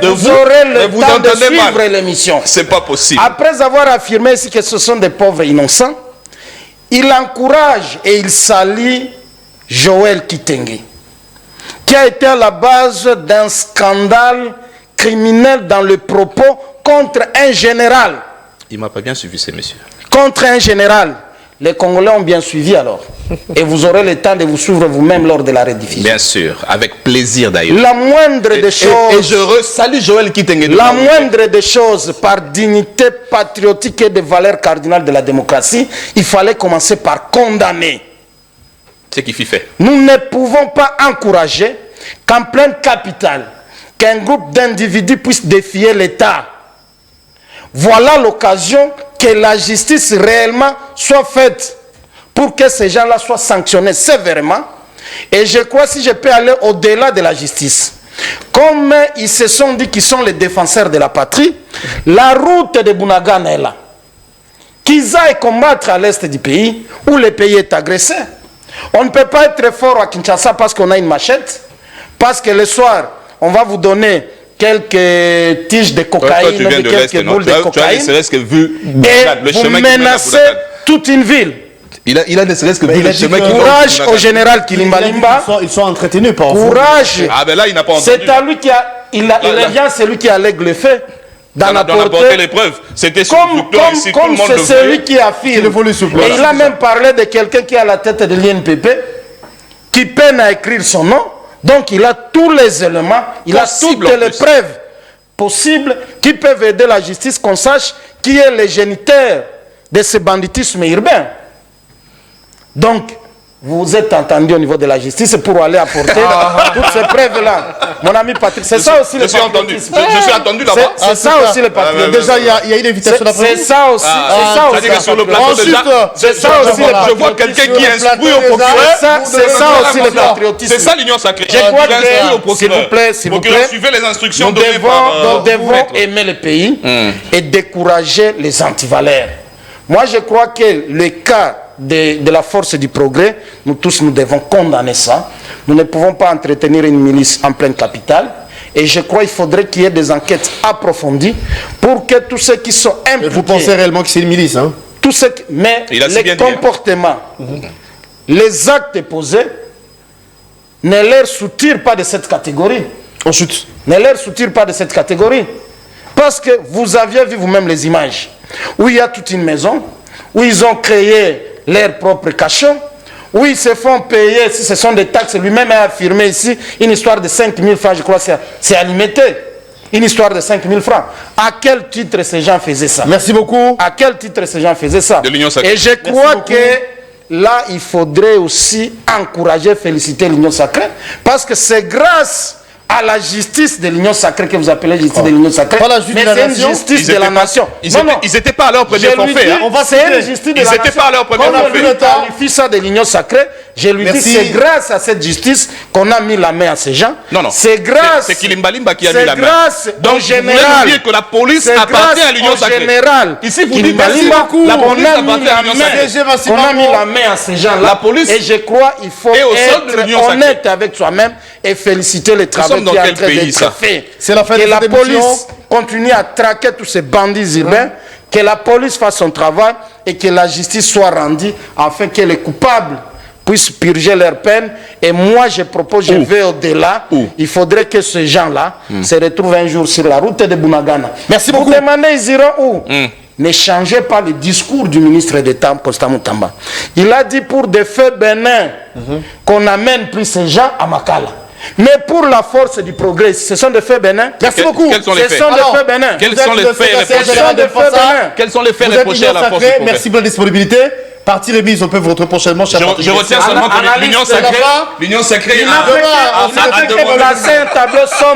vous aurez le vous temps de suivre mal. l'émission. C'est pas possible. Après avoir affirmé ici que ce sont des pauvres innocents, il encourage et il salue Joël Kitenge, qui a été à la base d'un scandale criminel dans le propos contre un général. Il m'a pas bien suivi, ces messieurs. Contre un général. Les Congolais ont bien suivi alors. Et vous aurez le temps de vous suivre vous-même lors de la rediffusion. Bien sûr, avec plaisir d'ailleurs. La moindre des choses... Et je salue Joël Kitenge. La moindre des choses, par dignité patriotique et des valeurs cardinales de la démocratie, il fallait commencer par condamner. Ce qui fit fait. Nous ne pouvons pas encourager qu'en pleine capitale, qu'un groupe d'individus puisse défier l'État. Voilà l'occasion que la justice réellement soit faite pour que ces gens-là soient sanctionnés sévèrement. Et je crois, si je peux aller au-delà de la justice, comme ils se sont dit qu'ils sont les défenseurs de la patrie, la route de Bunagana est là. Qu'ils aillent combattre à l'est du pays, où le pays est agressé. On ne peut pas être fort à Kinshasa parce qu'on a une machette, parce que le soir, on va vous donner quelques tiges de cocaïne, quelques boules de cocaïne, et vous menacez toute une ville. Il a ne serait-ce que vu le chemin qui courage au général Kilimbalimba. Ils sont entretenus par courage. Ah ben là, il n'a pas entendu. C'est à lui qui a... Il revient, c'est lui qui allègue le fait. D'en apporter les preuves. C'était comme c'est celui qui affirme. Et il a même parlé de quelqu'un qui est à la tête de l'INPP, qui peine à écrire son nom. Donc il a tous les éléments, il a toutes les preuves possibles qui peuvent aider la justice, qu'on sache qui est le géniteur de ce banditisme urbain. Donc, vous êtes entendu au niveau de la justice pour aller apporter toutes ces preuves-là. Mon ami Patrick, c'est ça aussi le patriotisme. Je suis entendu là-bas. C'est ça aussi le patriotisme. Déjà, il y a une invitation d'après. C'est ça aussi. C'est-à-dire que sur le plateau, c'est ça aussi le patriotisme. Je vois quelqu'un qui instruit au procureur. C'est ça aussi le patriotisme. C'est ça l'union sacrée. Je crois que, s'il vous plaît, suivez les instructions nous devons aimer le pays et décourager les antivaleurs. Moi, je crois que le cas de la force du progrès, nous tous, nous devons condamner ça. Nous ne pouvons pas entretenir une milice en pleine capitale. Et je crois qu'il faudrait qu'il y ait des enquêtes approfondies pour que tous ceux qui sont impliqués... Vous pensez réellement que c'est une milice, hein? Tous ceux qui, mais les comportements, les actes posés ne leur soutirent pas de cette catégorie. On chute. Ne leur soutirent pas de cette catégorie. Parce que vous aviez vu vous-même les images où il y a toute une maison, où ils ont créé leur propre cachot, où ils se font payer, si ce sont des taxes, lui-même a affirmé ici, une histoire de 5 000 francs, je crois, c'est à limiter. Une histoire de 5 000 francs. À quel titre ces gens faisaient ça? Merci beaucoup. À quel titre ces gens faisaient ça? De l'Union sacrée. Et je crois que là, il faudrait aussi encourager, féliciter l'Union sacrée, parce que c'est grâce à la justice de l'Union sacrée que vous appelez justice de l'Union sacrée. Pas la justice mais de la c'est une nation. justice de la nation. Ils n'étaient pas à leur premier forfait. On va c'est une justice de la nation. Ils n'étaient pas à leur premier forfait. forfait. On qualifie ça de l'Union sacrée. Je lui dis c'est grâce à cette justice qu'on a mis la main à ces gens. Non, non. C'est grâce. C'est Kilimbalimba qui a mis la main. C'est grâce donc, au général. Vous voulez que la police appartient à l'Union sacrée. Général. Ici, vous dites merci beaucoup. La police appartient à l'Union sacrée. On a mis la main à ces gens-là. La police. Et je crois qu'il faut être honnête avec soi-même et féliciter le travail qui est en train d'être fait. C'est la fin que de la cette police émission. continue à traquer tous ces bandits urbains, que la police fasse son travail et que la justice soit rendue afin que les coupables puissent purger leur peine. Et moi, je propose, je vais au-delà. Il faudrait que ces gens-là se retrouvent un jour sur la route de Bunagana. Merci beaucoup. Vous demandez, ils iront où Ne changez pas le discours du ministre d'État, Constant Moutamba. Il a dit pour des faits bénins qu'on amène plus ces gens à Makala. Mais pour la force du progrès, ce sont des faits bénins. Merci beaucoup. Quels sont les faits? Ce sont des faits bénins. Quels sont les faits reprochés? Quels sont les faits reprochés à la force du progrès? Merci pour la disponibilité. Partie remise, on peut vous retrouver prochainement. Je retiens seulement que l'Union sacrée, il a fait un tableau sombre.